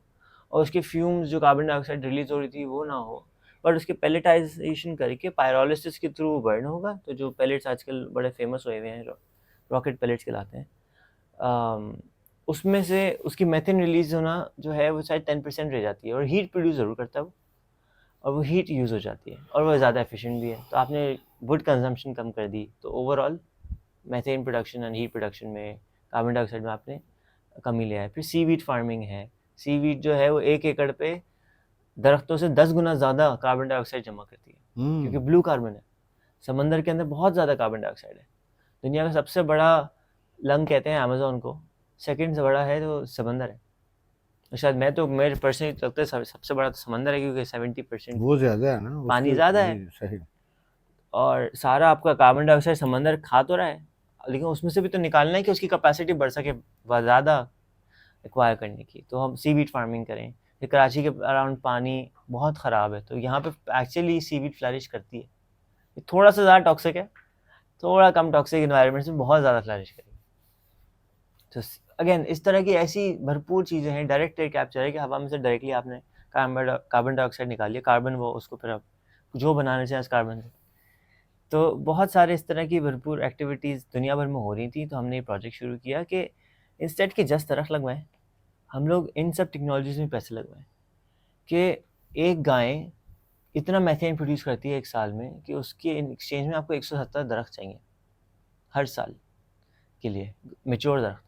और उसके फ्यूम्स जो कार्बन डाइऑक्साइड रिलीज़ हो रही थी वो ना हो, बट उसके पैलेटाइजेशन करके पायरोलिसिस के थ्रू बर्न होगा। तो जो पैलेट्स आजकल बड़े फेमस हुए हुए हैं, रॉकेट पैलेट्स कहलाते हैं, उसमें से उसकी मेथेन रिलीज़ होना जो है वो शायद 10% रह जाती है, और हीट प्रोड्यूस ज़रूर करता है वो, और वो हीट यूज़ हो जाती है, और वो ज़्यादा एफिशिएंट भी है। तो आपने वुड कंजम्पशन कम कर दी, तो overall methane production and heat production में, कार्बन डाइऑक्साइड में आपने कमी ले आए। फिर सीवीड फार्मिंग है। सीवीड जो है वो 1 एकड़ पे दरख्तों से 10 गुना ज़्यादा कार्बन डाइऑक्साइड जमा करती है, क्योंकि ब्लू कार्बन है। समंदर के अंदर बहुत ज़्यादा कार्बन डाइऑक्साइड है। दुनिया का सबसे बड़ा लंग कहते हैं अमेज़न को, सेकंड से बड़ा है तो समंदर है। तो शायद मेरे पर्सनली लगता है सबसे बड़ा तो समंदर है, क्योंकि 70% वो ज़्यादा है ना, पानी ज़्यादा है, सही। और सारा आपका कार्बन डाइऑक्साइड समंदर खा तो रहा है, लेकिन उसमें से भी तो निकालना है कि उसकी कैपेसिटी बढ़ सके ज़्यादा एक्वायर करने की। तो हम सीवीड फार्मिंग करें। फिर कराची के अराउंड पानी बहुत ख़राब है, तो यहाँ पे एक्चुअली सीवीड फ्लरिश करती है। ये थोड़ा सा ज़्यादा टॉक्सिक है, थोड़ा कम टॉक्सिक इन्वायरमेंट में बहुत ज़्यादा फ्लरिश करेगी। तो अगेन इस तरह की ऐसी भरपूर चीज़ें हैं। डायरेक्ट एयर कैप्चर है कि हवा में से डायरेक्टली आपने कार्बन डाइऑक्साइड निकाल लिया, कार्बन वो उसको फिर आप जो बनाने से कार्बन से तो बहुत सारे इस तरह की भरपूर एक्टिविटीज़ दुनिया भर में हो रही थी, तो हमने ये प्रोजेक्ट शुरू किया कि इंस्टेड के 10 दरख्त लगवाएं, हम लोग इन सब टेक्नोलॉजीज़ में पैसे लगवाएं कि एक गाय इतना मैथेन प्रोड्यूस करती है एक साल में कि उसके इन एक्सचेंज में आपको 170 दरख्त चाहिए हर साल के लिए, मेच्योर दरख्त,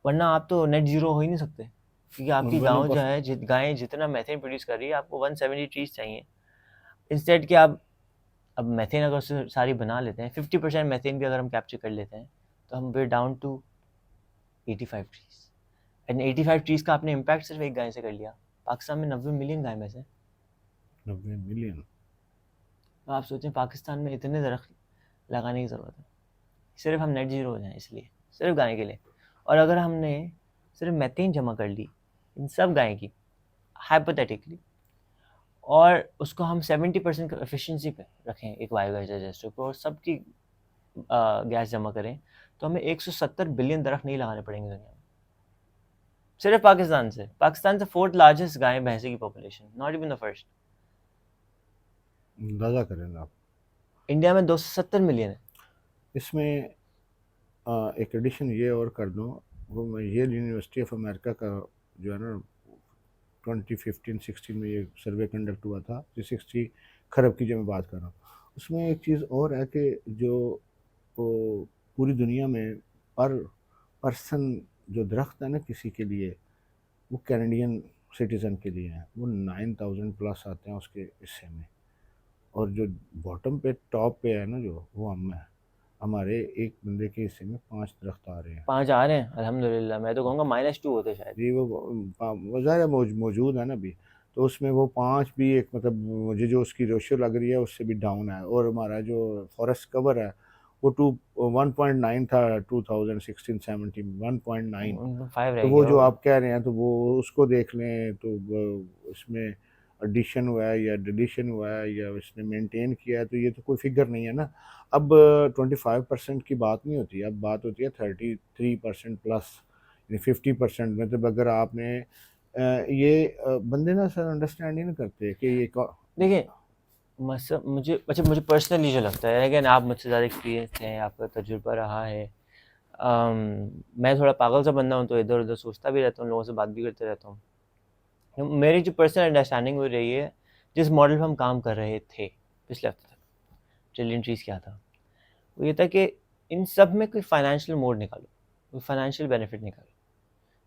वरना आप तो नेट ज़ीरो हो ही नहीं सकते, क्योंकि आपकी गाँव जो है गायें जितना मैथेन प्रोड्यूस कर रही है आपको 170 ट्रीज चाहिए। इंस्टेड कि आप अब मैथेन अगर उससे सारी बना लेते हैं, 50% मैथेन भी अगर हम कैप्चर कर लेते हैं, तो हम were down to 85 trees. And 85 trees का आपने इम्पैक्ट सिर्फ एक गाय से कर लिया। पाकिस्तान में 90 मिलियन गाय में से 90 मिलियन। तो आप सोचें पाकिस्तान में इतने दरख्त लगाने की ज़रूरत है, सिर्फ हम नेट ज़ीरो हो जाएँ इसलिए, सिर्फ गाय के लिए। और अगर हमने सिर्फ मैथेन जमा कर ली इन सब गाय की हाइपोथेटिकली, और उसको हम 70% एफिशिएंसी पे रखें एक बायोगैस डाइजेस्टर पे, और सबकी गैस जमा करें, तो हमें 170 बिलियन दरख्त नहीं लगाने पड़ेंगे दुनिया में, सिर्फ पाकिस्तान से। पाकिस्तान से 4th लार्जेस्ट गाय भैंसे की population, not even the first. अंदाज़ा करें आप। इंडिया में 270 मिलियन है। इसमें एक एडिशन ये और कर दूँ, वो मैं येल यूनिवर्सिटी ऑफ अमेरिका का जो है ना 2015-16 में ये सर्वे कंडक्ट हुआ था, जो 60 खरब की जो मैं बात कर रहा हूँ, उसमें एक चीज़ और है कि जो पूरी दुनिया में पर पर्सन जो दरख्त है ना किसी के लिए, वो कैनेडियन सिटीज़न के लिए हैं, वो 9000 प्लस आते हैं उसके हिस्से में, और जो बॉटम पे टॉप पे है ना जो, वो हम है, हमारे एक बंदे के हिस्से में 5 दरख्त आ रहे हैं। 5 आ रहे हैं अल्हम्दुलिल्लाह। मैं तो कहूँगा -2 होते शायद। जी वो ज़ाहिर मौजूद है ना अभी, तो उसमें वो 5 भी एक मतलब मुझे जो उसकी रेशियो लग रही है उससे भी डाउन है। और हमारा जो फॉरेस्ट कवर है वो 1.9 था 2016-17 1.9। 5 तो रह वो गया जो होगा। आप कह रहे हैं तो वो उसको देख लें तो उसमें एडिशन हुआ है या डिलीशन हुआ है या उसने मेंटेन किया है, तो ये तो कोई फिगर नहीं है ना। अब 25% की बात नहीं होती, अब बात होती है 33% प्लस, यानी 50%। मतलब अगर आपने ये बंदे ना सर अंडरस्टैंड ही नहीं करते कि ये देखिए मुझे पर्सनली जो लगता है, अगेन आप मुझसे ज़्यादा एक्सपीरियंस हैं, आपका तजुर्बा रहा है। मैं थोड़ा पागल सा बंदा हूँ, तो इधर उधर सोचता भी रहता हूँ, लोगों से बात भी करते रहता हूँ। मेरी जो पर्सनल अंडरस्टैंडिंग हो रही है, जिस मॉडल पर हम काम कर रहे थे पिछले हफ्ते तक, ट्रिलियन ट्रीज क्या था, वो ये था कि इन सब में कोई फाइनेंशियल मोड निकालो, कोई फाइनेंशियल बेनिफिट निकालो।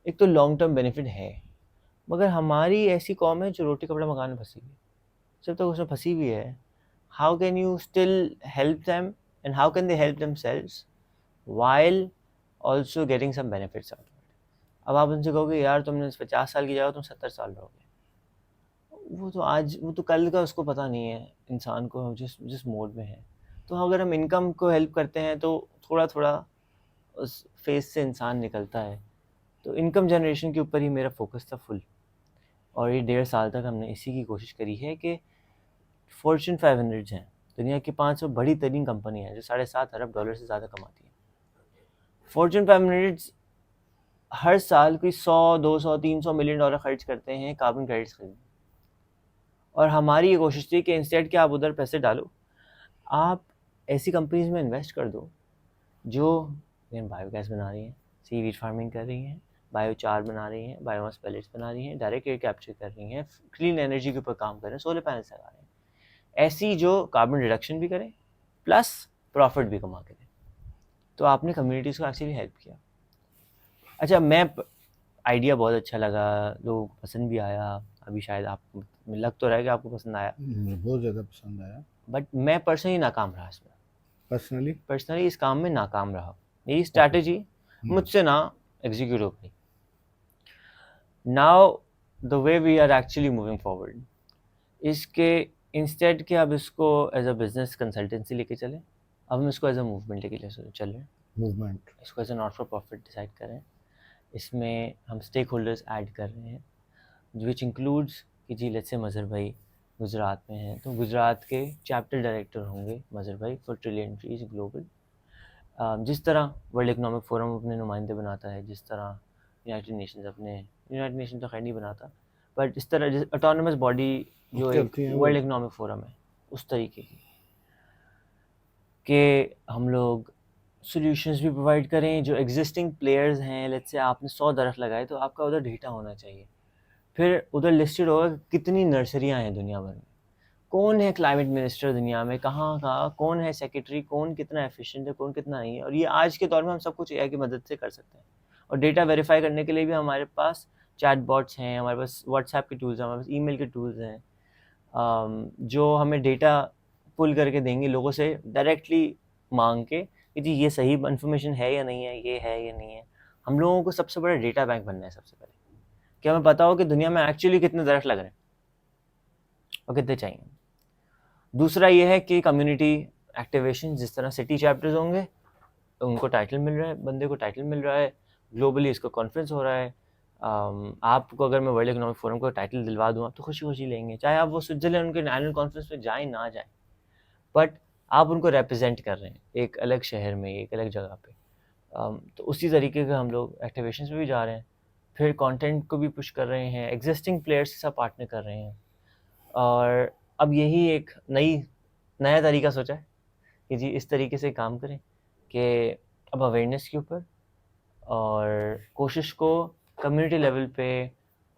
एक तो लॉन्ग टर्म बेनिफिट है, मगर हमारी ऐसी कौम है जो रोटी कपड़ा मकान में फंसी हुई है। जब तक उसमें फंसी हुई है, how can you still help them, and how can they help themselves while also getting some benefits out. अब आप उनसे कहोगे यार तुमने 50 साल की जगह तुम 70 साल रहोगे, वो तो कल का उसको पता नहीं है इंसान को, जिस जिस मोड में है। तो अगर हम इनकम को हेल्प करते हैं तो थोड़ा थोड़ा उस फेज से इंसान निकलता है। तो इनकम जनरेशन के ऊपर ही मेरा फोकस था फुल, और ये 1.5 साल तक हमने इसी की कोशिश करी है कि फॉर्च्यून 500 हैं, दुनिया की 500 बड़ी तरीन कंपनी है जो $7.5 अरब से ज़्यादा कमाती है। फॉर्च्यून 500 हर साल कोई 100, 200, 300 मिलियन डॉलर खर्च करते हैं कार्बन क्रेडिट्स खरीदने। और हमारी ये कोशिश थी कि इंस्टेड कि आप उधर पैसे डालो, आप ऐसी कंपनीज में इन्वेस्ट कर दो जो बायोगैस बना रही हैं, सीवीड फार्मिंग कर रही हैं, बायोचार बना रही हैं, बायोमास पैलेट्स बना रही हैं, डायरेक्ट एयर कैप्चर कर रही हैं, क्लीन एनर्जी के ऊपर काम कर रहे हैं, सोलर पैनल्स लगा रहे हैं, ऐसी जो कार्बन रिडक्शन भी करें प्लस प्रॉफिट भी कमा के दें। तो आपने कम्युनिटीज़ को एक्चुअली हेल्प किया। अच्छा, मैं आइडिया बहुत अच्छा लगा, लोगों को पसंद भी आया। अभी शायद आपको लग तो रहा है कि आपको पसंद आया, मुझे बहुत ज़्यादा पसंद आया। बट मैं पर्सनली नाकाम रहा इसमें, पर्सनली इस काम में नाकाम रहा। मेरी स्ट्रैटेजी मुझसे ना एग्जीक्यूट हो गई। Now the way we are actually moving forward, इसके इंस्टेड कि अब इसको एज अ बिजनेस कंसल्टेंसी लेके चलें, अब हम इसको एज अ मूवमेंट लेके चल रहे हैं। मूवमेंट इसको as a not for profit decide करें, इसमें हम स्टेक होल्डर्स ऐड कर रहे हैं, विच इंक्लूड्स कि जी लेट्स से मज़हर भाई गुजरात में हैं, तो गुजरात के चैप्टर डायरेक्टर होंगे मज़हर भाई फॉर ट्रिलियन ट्रीज ग्लोबल। जिस तरह वर्ल्ड इकोनॉमिक फोरम अपने नुमाइंदे बनाता है, जिस तरह यूनाइटेड नेशन तो खैर नहीं बनाता, बट इस तरह जिस ऑटोनमस बॉडी जो एक वर्ल्ड इकोनॉमिक फोरम है उस तरीके की। कि हम लोग सॉल्यूशंस भी प्रोवाइड करें। जो एग्जिस्टिंग प्लेयर्स हैं, लेट्स से आपने 100 दरख्त लगाए तो आपका उधर डेटा होना चाहिए। फिर उधर लिस्टेड होगा कि कितनी नर्सरियाँ हैं दुनिया भर में, कौन है क्लाइमेट मिनिस्टर दुनिया में, कहाँ का कौन है सेक्रेटरी, कौन कितना एफिशिएंट है, कौन कितना नहीं है। और ये आज के दौर में हम सब कुछ एआई की मदद से कर सकते हैं। और डेटा वेरीफाई करने के लिए भी हमारे पास चैट बॉट्स हैं, हमारे पास व्हाट्सएप के टूल्स हैं, हमारे पास ईमेल के टूल्स हैं, जो हमें डेटा पुल करके देंगे लोगों से डायरेक्टली मांग के कि जी ये सही इन्फॉर्मेशन है या नहीं है, ये है या नहीं है। हम लोगों को सबसे बड़ा डेटा बैंक बनना है सबसे पहले, कि हमें पता हो कि दुनिया में एक्चुअली कितने दरख्त लग रहे हैं और कितने चाहिए। दूसरा ये है कि कम्युनिटी एक्टिवेशन, जिस तरह सिटी चैप्टर्स होंगे उनको टाइटल मिल रहा है, बंदे को टाइटल मिल रहा है, ग्लोबली इसका कॉन्फ्रेंस हो रहा है। आपको अगर मैं वर्ल्ड इकोनॉमिक फोरम को टाइटल दिलवा दूँ आप तो खुशी खुशी लेंगे, चाहे आप वो स्विट्जरलैंड उनके एनुअल कॉन्फ्रेंस में जाएँ ना जाएँ, बट आप उनको रिप्रेजेंट कर रहे हैं एक अलग शहर में, एक अलग जगह पे। तो उसी तरीके का हम लोग एक्टिवेशंस में भी जा रहे हैं, फिर कंटेंट को भी पुश कर रहे हैं, एग्जिस्टिंग प्लेयर्स के साथ पार्टनर कर रहे हैं। और अब यही एक नया तरीका सोचा है कि जी इस तरीके से काम करें कि अब अवेयरनेस के ऊपर और कोशिश को कम्युनिटी लेवल पे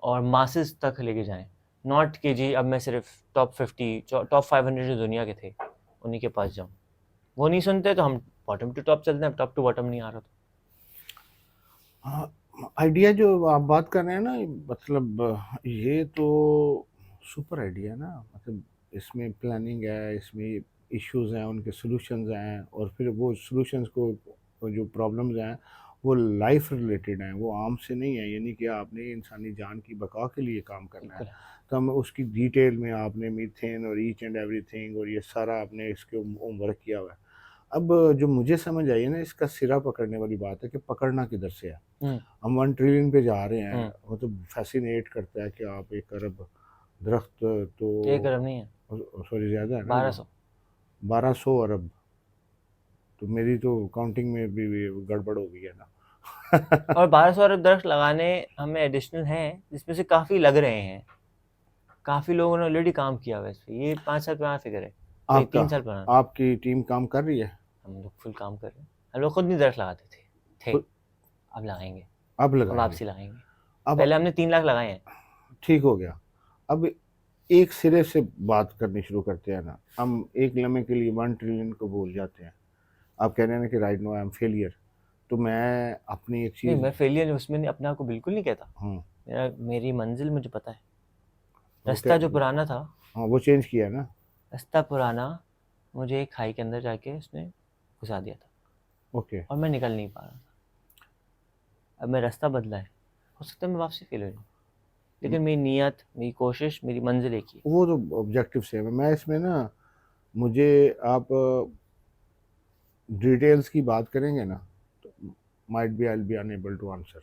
और मासेस तक लेके जाएं। नॉट कि जी अब मैं सिर्फ टॉप 500 जो दुनिया के थे उन्हीं के पास जाऊं, वो नहीं सुनते तो हम बॉटम टू टॉप चलते हैं, अब टॉप टू बॉटम नहीं आ रहा। तो हाँ, आइडिया जो आप बात कर रहे हैं ना, मतलब ये तो सुपर आइडिया है ना। मतलब इसमें प्लानिंग है, इसमें इश्यूज हैं, उनके सॉल्यूशंस हैं, और फिर वो सॉल्यूशंस को जो प्रॉब्लम्स हैं वो लाइफ रिलेटेड हैं, वो आम से नहीं है। यानी कि आपने इंसानी जान की बका के लिए काम करना है, बिल्कुल तो हम उसकी डिटेल में आपने मीथेन और ईच एंड एवरीथिंग और ये सारा आपने इसके होमवर्क किया हुआ है। अब जो मुझे समझ आई है ना, इसका सिरा पकड़ने वाली बात है कि पकड़ना किधर से है। हम्म हम 1 ट्रिलियन पे जा रहे हैं, हम्म वो तो फैसिनेट करता है कि आप 1 अरब दरख्त, तो 1 अरब नहीं है, सॉरी ज़्यादा है ना, 1200। 1200 अरब, तो मेरी तो काउंटिंग में भी गड़बड़ हो गई है ना। और 1200 अरब दरख्त लगाने हमें एडिशनल हैं, जिसमें से काफ़ी लग रहे हैं, काफ़ी लोगों ने ऑलरेडी काम किया हुआ है इस पे। ये 5 साल पुराना फिगर है, नहीं आपका 3 साल पुराना। आपकी टीम काम कर रही है? हम लोग फुल काम कर रहे हैं। हम लोग खुद नहीं दरख्त लगाते थे, खुद अब लगाएंगे, अब अब लगाएंगे? वापसी लगाएंगे। अब पहले हमने 3 लाख लगाए हैं। ठीक हो गया। अब एक सिरे से बात करनी शुरू करते हैं ना, हम एक लम्हे के लिए 1 ट्रिलियन को भूल जाते हैं। आप कह रहे हैं ना कि right no I am failure, तो मैं अपनी एक नहीं, चीज़, मैं फेलियर उसमें नहीं, अपने आप को बिल्कुल नहीं कहता। हाँ मेरी मंजिल मुझे पता है। ओके, रास्ता जो पुराना था, हाँ वो चेंज किया ना। रास्ता पुराना मुझे एक खाई के अंदर जाके उसने घुसा दिया था ओके, और मैं निकल नहीं पा रहा था। अब मैं रास्ता बदला है, हो सकता है मैं वापसी फेल हो जाऊँ, लेकिन मेरी नीयत, मेरी कोशिश, मेरी मंजिल एक ही है। वो तो ऑब्जेक्टिव सेम है। मैं इसमें ना, मुझे आप डिटेल्स की बात करेंगे ना, तो might be I be unable to answer.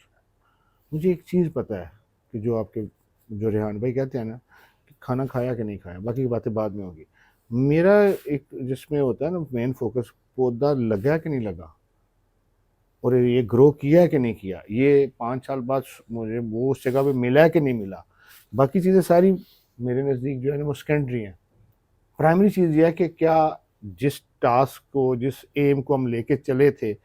मुझे एक चीज़ पता है कि जो आपके, जो रेहान भाई कहते हैं ना कि खाना खाया कि नहीं खाया, बाकी की बातें बाद में होगी। मेरा एक जिसमें होता है ना मेन फोकस, पौधा लगा कि नहीं लगा, और ये ग्रो किया है कि नहीं किया, ये 5 साल बाद मुझे वो उस जगह पे मिला है कि नहीं मिला। बाकी चीज़ें सारी मेरे नज़दीक जो है ना वो सेकेंडरी हैं। प्राइमरी चीज़ ये है कि क्या जिस टास्क को, जिस एम को हम लेके चले थे,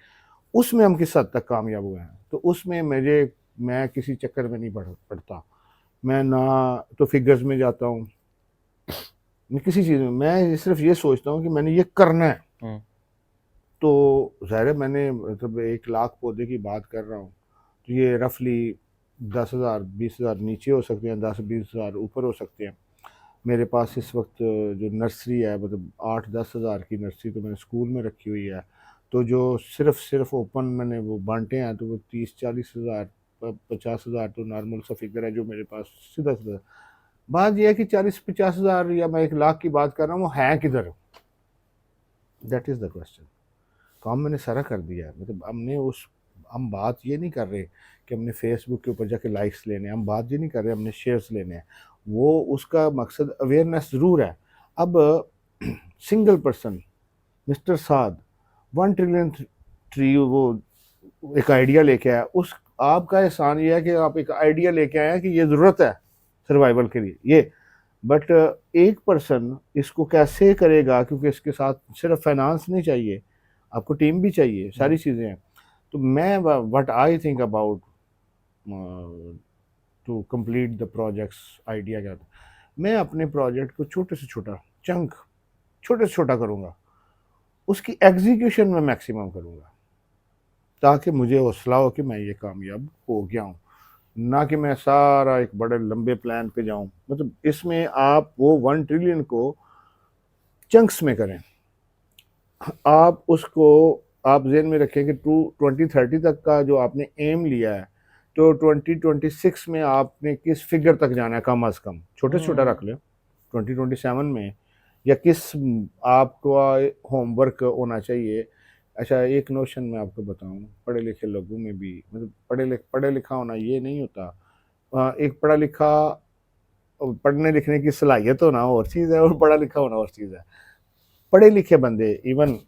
उसमें हम किस हद तक कामयाब हुए हैं। तो उसमें मैं किसी चक्कर में नहीं पड़ता। मैं ना तो फिगर्स में जाता हूँ, मैं किसी चीज़ में, मैं सिर्फ ये सोचता हूँ कि मैंने ये करना है। तो ज़ाहिर है मैंने मतलब 1 लाख पौधे की बात कर रहा हूँ, तो ये रफली 10,000 20,000 नीचे हो सकते हैं, 10-20,000 ऊपर हो सकते हैं। मेरे पास इस वक्त जो नर्सरी है, मतलब 8-10 हज़ार की नर्सरी तो मैंने स्कूल में रखी हुई है। तो जो सिर्फ ओपन मैंने वो बांटे हैं, तो वो 30-40 हज़ार 50 हज़ार तो नॉर्मल सा फिगर है जो मेरे पास सीधा सीधा। बात यह है कि 40-50 हज़ार या मैं 1 लाख की बात कर रहा हूँ, वो है किधर? That is the question. काम मैंने सारा कर दिया है। मतलब हम बात ये नहीं कर रहे कि हमने फेसबुक के ऊपर जाके लाइक्स लेने हैं, हम बात ये नहीं कर रहे हमने शेयर्स लेने हैं। वो उसका मकसद अवेयरनेस ज़रूर है। अब सिंगल पर्सन मिस्टर साद 1 ट्रिलियन ट्री वो एक आइडिया लेके आया, उस आपका एहसान ये है कि आप एक आइडिया लेके आए हैं कि ये ज़रूरत है सर्वाइवल के लिए। ये बट एक पर्सन इसको कैसे करेगा, क्योंकि इसके साथ सिर्फ फाइनेंस नहीं चाहिए, आपको टीम भी चाहिए, सारी चीज़ें हैं। तो मैं what I think about to complete the projects, idea क्या था, मैं अपने प्रोजेक्ट को छोटे से छोटा चंक, छोटे से छोटा करूँगा, उसकी एग्जीक्यूशन में मैक्सिमम करूँगा, ताकि मुझे हौसला हो कि मैं ये कामयाब हो गया हूँ, ना कि मैं सारा एक बड़े लंबे प्लान पे जाऊँ। मतलब इसमें आप वो 1 ट्रिलियन को चंक्स में करें, आप उसको आप जेहन में रखें कि 2030 तक का जो आपने एम लिया है, तो 2026 में आपने किस फिगर तक जाना है, कम अज़ कम छोटे से छोटा रख लें, 2027 में, या किस आपका होमवर्क होना चाहिए। अच्छा, एक नोशन मैं आपको बताऊं, पढ़े लिखे लोगों में भी, मतलब पढ़े लिखा होना ये नहीं होता, एक पढ़ा लिखा, पढ़ने लिखने की सलाहियत होना और चीज़ है, और पढ़ा लिखा होना और चीज़ है। पढ़े लिखे बंदे, इवन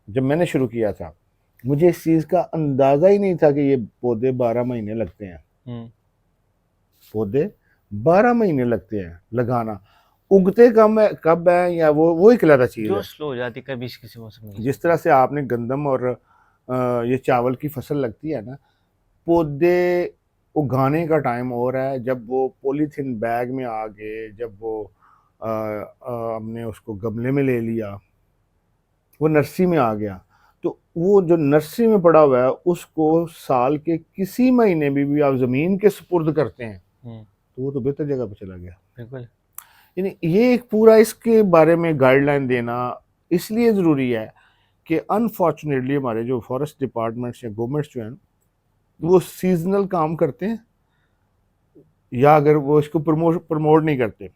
जब मैंने शुरू किया था, मुझे इस चीज़ का अंदाज़ा ही नहीं था कि ये पौधे 12 महीने लगते हैं, पौधे 12 महीने लगते हैं लगाना, उगते कब है, या वो एक अलग चीज़ जो है। स्लो हो जाती है कभी किसी मौसम में। जिस तरह से आपने गंदम और ये चावल की फसल लगती है ना, पौधे उगाने का टाइम हो रहा है, जब वो पॉलीथीन बैग में आ गए, जब वो हमने उसको गमले में ले लिया, वो नर्सरी में आ गया, तो वो जो नर्सरी में पड़ा हुआ है उसको साल के किसी महीने में भी आप ज़मीन के सुपुर्द करते हैं, तो वो तो बेहतर जगह पे चला गया। बिल्कुल। यानी ये एक पूरा इसके बारे में गाइडलाइन देना इसलिए ज़रूरी है कि अनफॉर्चुनेटली हमारे जो फॉरेस्ट डिपार्टमेंट्स या गवर्नमेंट्स जो हैं, वो सीजनल काम करते हैं, या अगर वो इसको प्रमोट नहीं करते।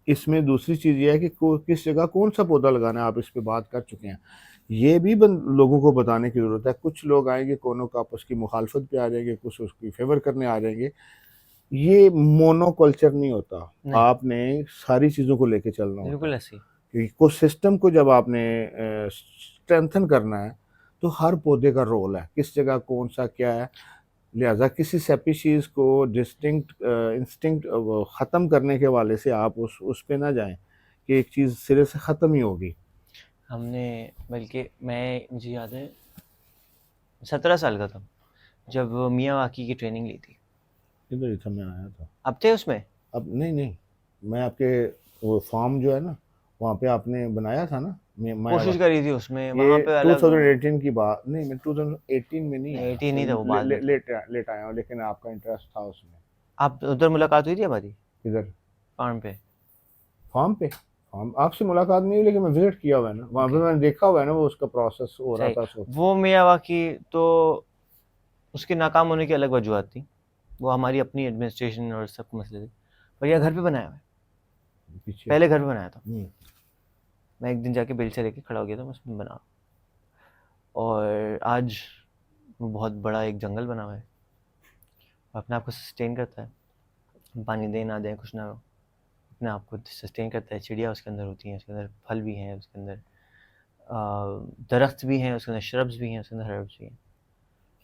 इसमें दूसरी चीज़ ये है कि किस जगह कौन सा पौधा लगाना है, आप इस पे बात कर चुके हैं, ये भी लोगों को बताने की ज़रूरत है। कुछ लोग आएंगे कोनो का आपस की मुखालफत पे आ जाएंगे, कुछ उसकी फेवर करने आ जाएंगे। ये मोनोकल्चर नहीं होता, नहीं, आपने सारी चीज़ों को लेके चलना होता बिल्कुल है। ऐसे ही। इकोसिस्टम को जब आपने स्ट्रेंथन करना है, तो हर पौधे का रोल है, किस जगह कौन सा क्या है। लिहाजा किसी स्पीशीज़ को डिस्टिंक्ट इंस्टिंक्ट ख़त्म करने के वाले से आप उस पे ना जाएं कि एक चीज़ सिरे से ख़त्म ही होगी। हमने बल्कि मुझे याद है 17 साल का था जब मियावाकी की ट्रेनिंग ली थी। इधर ही था, मैं आया था। अब थे उसमें? अब नहीं, मैं आपके वो फार्म जो है ना, वहाँ पे आपने बनाया था ना, मैं कोशिश करी थी उसमें, ये वहाँ पे अलग 2018 की बात नहीं, मैं 2018 में नहीं आया, 18 नहीं था वो, बाद में था। लेट आया हूँ, लेकिन आपका इंटरेस्ट था उसमें। आप उधर मुलाकात हुई थी हमारी इधर फार्म पे? फार्म आपसे मुलाकात नहीं हुई, लेकिन मैं विजिट किया हुआ है ना वहाँ पे, मैंने देखा हुआ है ना वो उसका प्रोसेस हो रहा सही। था। सो वो मियावाकी तो उसके नाकाम होने की अलग वजूहत थी, वो हमारी अपनी एडमिनिस्ट्रेशन और सब मसले थे। पर यह घर पे बनाया हुआ है, पीछे पहले घर पे बनाया था। हम्म, मैं एक दिन जाके बेलचा लेके खड़ा हो गया था, मैं उसमें बना, और आज वो बहुत बड़ा एक जंगल बना हुआ है, अपने आप को सस्टेन करता है, पानी दें ना दें कुछ ना हो, अपने आप को सस्टेन करता है। चिड़िया उसके अंदर होती हैं, उसके अंदर फल भी हैं, उसके अंदर दरख्त भी हैं, उसके अंदर श्रब्स भी हैं, उसके अंदर हर्ब्स भी हैं।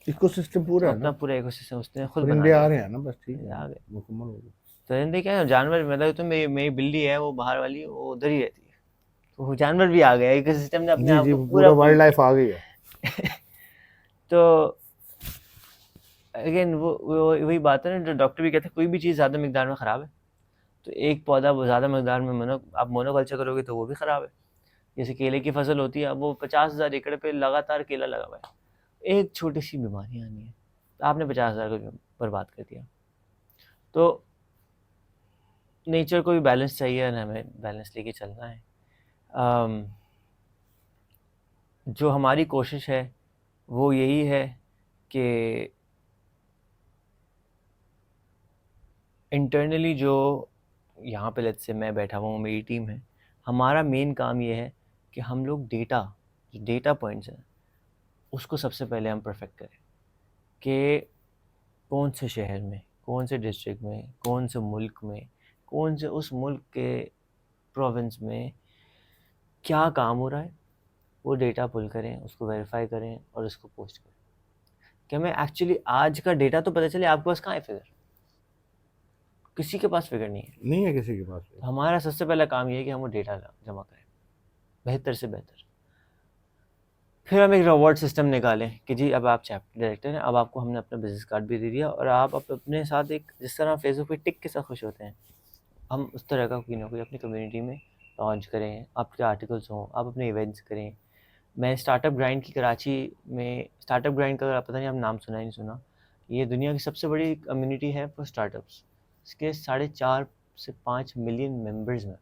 इकोसिस्टम तो पूरा है अपना ना। पूरा इकोसिस्टम उसने खुद बना परिंदे लिया। आ रहे हैं ना, बस ठीक है, आ गए मुकम्मल हो गया। परिंदे, क्या है जानवर, मतलब तो मेरी बिल्ली है वो बाहर वाली, वो उधर ही रहती है, तो वो जानवर भी आ गया, इकोसिस्टम ने अपने जी आप जी, को पूरा पूरा वाइल्ड लाइफ आ गई है। तो अगेन वो वही बात है ना, जो डॉक्टर भी कहते हैं, कोई भी चीज़ ज़्यादा मिकदार में ख़राब है। तो एक पौधा वो ज़्यादा मिकदार में आप मोनोकल्चर करोगे तो वो भी ख़राब है। जैसे केले की फसल होती है, अब वो 50,000 एकड़ पे लगातार केला लगा हुआ है, एक छोटी सी बीमारी आनी है तो आपने 50,000 को बर्बाद कर दिया। तो नेचर को भी बैलेंस चाहिए और हमें बैलेंस लेके चलना है। जो हमारी कोशिश है वो यही है कि इंटरनली जो यहाँ पे लेट्स से मैं बैठा हुआ हूँ, मेरी टीम है, हमारा मेन काम ये है कि हम लोग जो डेटा पॉइंट्स हैं उसको सबसे पहले हम परफेक्ट करें कि कौन से शहर में, कौन से डिस्ट्रिक्ट में, कौन से मुल्क में, कौन से उस मुल्क के प्रोविंस में क्या काम हो रहा है, वो डेटा पुल करें, उसको वेरीफाई करें और उसको पोस्ट करें कि हमें एक्चुअली आज का डेटा तो पता चले। आपके पास कहाँ है फिगर? किसी के पास फिगर नहीं है। किसी के पास। तो हमारा सबसे पहला काम ये है कि हम वो डेटा जमा करें बेहतर से बेहतर। फिर हम एक रिवॉर्ड सिस्टम निकालें कि जी अब आप चैप्टर डायरेक्टर हैं, अब आपको हमने अपना बिजनेस कार्ड भी दे दिया और आप अपने साथ एक, जिस तरह फेसबुक पे टिक के साथ खुश होते हैं, हम उस तरह का कोई ना कोई अपनी कम्युनिटी में लॉन्च करें। आपके आर्टिकल्स हों, आप अपने इवेंट्स करें। मैं स्टार्टअप ग्राइंड की कराची में, स्टार्टअप ग्राइंड का अगर पता नहीं आप नाम सुना ही नहीं सुना, ये दुनिया की सबसे बड़ी कम्युनिटी है फॉर स्टार्टअप्स। इसके 4.5 से 5 मिलियन मेंबर्स हैं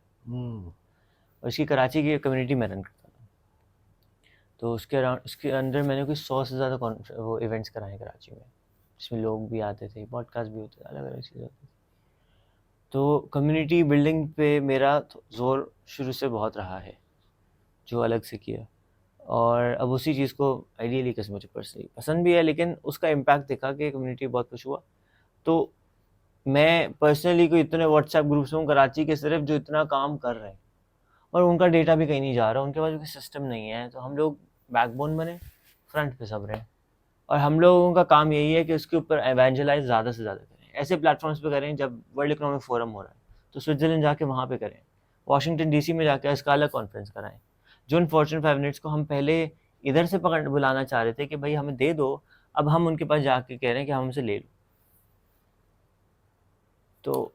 और इसकी कराची की कम्युनिटी में रन करता था। तो उसके अंदर मैंने कोई 100 से ज़्यादा वो इवेंट्स कराए कराची में, जिसमें लोग भी आते थे, पॉडकास्ट भी होते थे, अलग अलग चीज़ें होती थी। तो कम्युनिटी बिल्डिंग पे मेरा जोर शुरू से बहुत रहा है, जो अलग से किया। और अब उसी चीज़ को आइडियली कैसे मुझे पर्सनली पसंद भी है, लेकिन उसका इम्पैक्ट देखा कि कम्युनिटी बहुत कुछ हुआ। तो मैं पर्सनली कोई इतने व्हाट्सएप ग्रुप्स हूँ कराची के सिर्फ जो इतना काम कर रहे हैं और उनका डेटा भी कहीं नहीं जा रहा, उनके पास कोई सिस्टम नहीं है। तो हम लोग बैकबोन बने, फ्रंट पे सब रहे, और हम लोगों का काम यही है कि उसके ऊपर एवेंजलाइज ज़्यादा से ज़्यादा करें। ऐसे प्लेटफॉर्म्स पे करें, जब वर्ल्ड इकोनॉमिक फोरम हो रहा है तो स्विट्ज़रलैंड जाके वहाँ पे करें, वाशिंगटन डीसी में जाके स्काला कॉन्फ्रेंस कराएं। जो इन फॉर्चून 5 मिनट्स को हम पहले इधर से बुलाना चाह रहे थे कि भाई हमें दे दो, अब हम उनके पास जाके कह रहे हैं कि हम हमसे ले लो। तो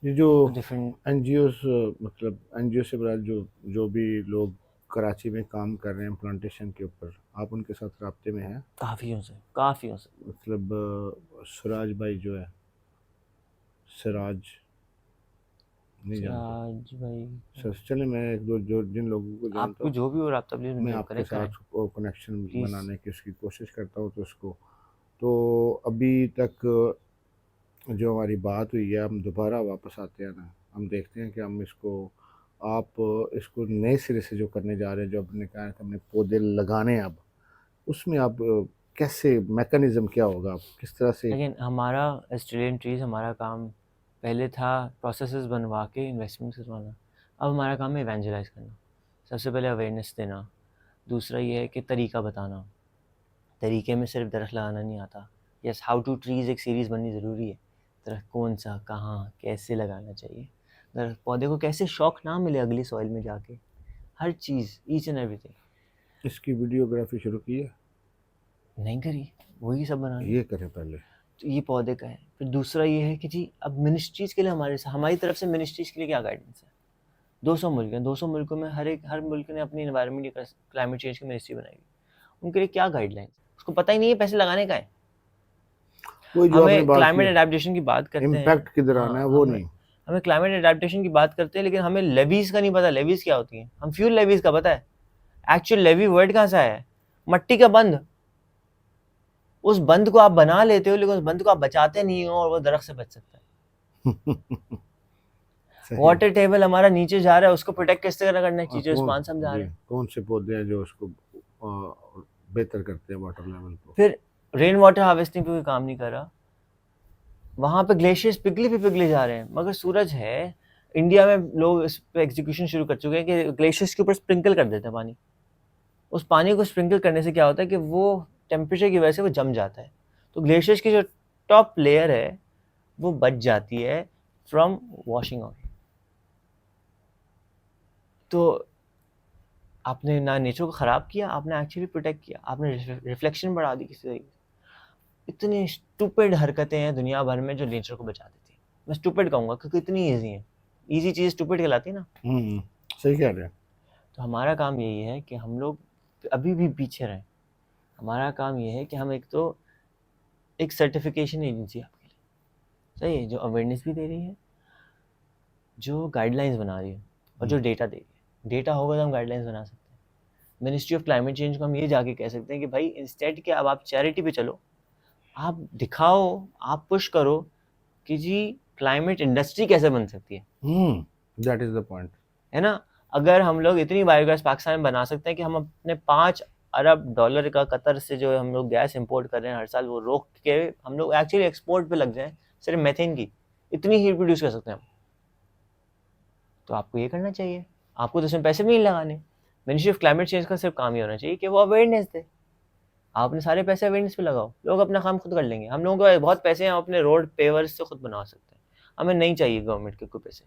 ये जो डिफरेंट एनजीओस, मतलब एनजीओ से बड़ा जो भी लोग कराची में काम कर रहे हैं प्लांटेशन के ऊपर, आप उनके साथ राब्ते में हैं? काफ़ियों से मतलब सिराज भाई जो है, सिराज नहीं जानते? सिराज भाई, सर चले, मैं एक दो जो जिन लोगों को जानता आपको हूँ जो भी हो राब्ता प्लीज मैं मुझे आपके कनेक्ट कराएं साथ कनेक्शन प्लीज़। बनाने की उसकी कोशिश करता हूँ। तो उसको तो अभी तक जो हमारी बात हुई है, हम दोबारा वापस आते हैं ना, हम देखते हैं कि हम इसको नए सिरे से जो करने जा रहे हैं, जो आपने कहा कि हमने पौधे लगाने हैं, अब उसमें आप कैसे, मैकेनिज्म क्या होगा, आप किस तरह से? लेकिन हमारा ऑस्ट्रेलियन ट्रीज, हमारा काम पहले था प्रोसेसेस बनवा के इन्वेस्टमेंट करवाना, अब हमारा काम है इवेंजलाइज करना। सबसे पहले अवेयरनेस देना, दूसरा ये है कि तरीका बताना। तरीके में सिर्फ दरख्त लगाना नहीं आता। यस, हाउ टू ट्रीज़ एक सीरीज़ बननी ज़रूरी है। दरख्त कौन सा, कहाँ, कैसे लगाना चाहिए, दरख्त पौधे को कैसे शौक ना मिले अगली सॉइल में जाके, हर चीज़, ईच एंड एवरीथिंग। इसकी वीडियोग्राफी शुरू की है? नहीं करी, वही सब बनाना। ये करें पहले। तो ये पौधे का है। फिर दूसरा ये है कि जी अब मिनिस्ट्रीज़ के लिए हमारी तरफ से मिनिस्ट्रीज़ के लिए क्या गाइडेंस है। 200 मुल्क हैं, 200 मुल्कों में हर मुल्क ने अपनी इन्वायरमेंट या क्लाइमेट चेंज की मिनिस्ट्री बनाई। उनके लिए क्या गाइडलाइंस, उसको पता ही नहीं है पैसे लगाने का है। वही जो आपने हमें बात क्लाइमेट की, अडेप्टेशन की बात करते हैं, इम्पैक्ट किधर आना है वो नहीं। हमें क्लाइमेट अडेप्टेशन की बात करते हैं, लेकिन हमें लेवीज का नहीं पता। लेवीज क्या होती हैं? हम फ्यूल लेवीज का पता है, एक्चुअल लेवी वर्ड कहाँ से आया है? मट्टी का बंद। उस बंद को आप बना लेते हो, लेकिन उस बंद को आप बचाते नहीं हो और वो दरख्त से बच सकता है। वाटर टेबल हमारा नीचे जा रहा है, उसको प्रोटेक्ट किस तरह करना है, चीजें रिस्पांस समझा रहे हैं। कौन से पौधे हैं जो उसको बेहतर करते हैं वाटर लेवल को? फिर रेन वाटर हार्वेस्टिंग पे कोई काम नहीं कर रहा। वहां पे ग्लेशियर्स पिघले जा रहे हैं, मगर सूरज है। इंडिया में लोग इस पे एग्जीक्यूशन शुरू कर चुके हैं कि ग्लेशियर्स के ऊपर स्प्रिंकल कर देते हैं पानी। उस पानी को स्प्रिंकल करने से क्या होता है कि वो टेम्परेचर की वजह से वो जम जाता है, तो ग्लेशियर्स की जो टॉप लेयर है वो बच जाती है फ्रॉम वॉशिंग आउट। तो आपने ना नेचर को ख़राब किया, आपने एक्चुअली प्रोटेक्ट किया, आपने रिफ्लेक्शन बढ़ा दी किसी तरीके से। इतनी स्टूपिड हरकतें हैं दुनिया भर में जो नेचर को बचा देती है। मैं स्टूपिड कहूँगा क्योंकि इतनी ईजी है। ईजी चीज़ स्टूपिड कहलाती है ना। सही कह रहे हैं। तो हमारा काम यही है कि हम लोग अभी भी पीछे रहें। हमारा काम ये है कि हम एक सर्टिफिकेशन एजेंसी आपके लिए सही है, जो अवेयरनेस भी दे रही है, जो गाइडलाइंस बना रही है और जो डेटा दे रही है। डेटा होगा तो हम गाइडलाइंस बना सकते हैं। मिनिस्ट्री ऑफ क्लाइमेट चेंज को हम ये जाके कह सकते हैं कि भाई इंस्टेड के अब आप चैरिटी पे चलो, आप दिखाओ, आप पुश करो कि जी क्लाइमेट इंडस्ट्री कैसे बन सकती है। दैट इज द पॉइंट, है ना। अगर हम लोग इतनी बायोगैस पाकिस्तान में बना सकते हैं कि हम अपने $5 अरब का कतर से जो हम लोग गैस इंपोर्ट कर रहे हैं हर साल, वो रोक के हम लोग एक्चुअली एक्सपोर्ट पे लग जाएं सिर्फ मेथेन की, इतनी हीट प्रोड्यूस कर सकते हैं हम। तो आपको ये करना चाहिए, आपको तो इसमें पैसे भी नहीं लगाने। मिनिस्ट्री ऑफ क्लाइमेट चेंज का सिर्फ काम ही होना चाहिए कि वो अवेयरनेस दे। आप अपने सारे पैसे अवेयरनेस पे लगाओ, लोग अपना काम खुद कर लेंगे। हम लोगों को बहुत पैसे हैं, हम अपने रोड पेवर्स से खुद बना सकते हैं, हमें नहीं चाहिए गवर्नमेंट के कोई पैसे,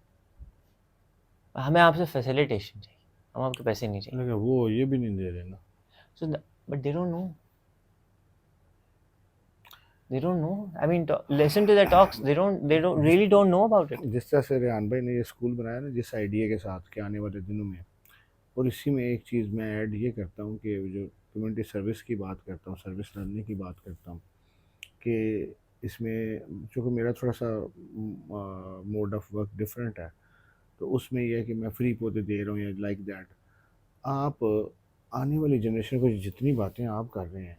हमें आपसे फैसिलिटेशन चाहिए, हम आपके पैसे नहीं चाहिए। लेकिन वो ये भी नहीं दे रहे ना। So but they don't know, they don't know, I mean listen to their talks, they don't really don't know about it. जिस तरह से रेहान भाई ने ये स्कूल बनाया ना, जिस आइडिया के साथ कि आने वाले दिनों में, और इसी में एक चीज़ मैं ऐड ये करता हूँ कि जो कम्युनिटी सर्विस की बात करता हूँ, सर्विस लर्निंग की बात करता हूँ, कि इसमें चूँकि मेरा थोड़ा सा मोड ऑफ वर्क डिफरेंट है, तो उसमें यह है कि मैं फ्री पौधे दे रहा हूँ या लाइक दैट। आप आने वाली जनरेशन को जितनी बातें आप कर रहे हैं,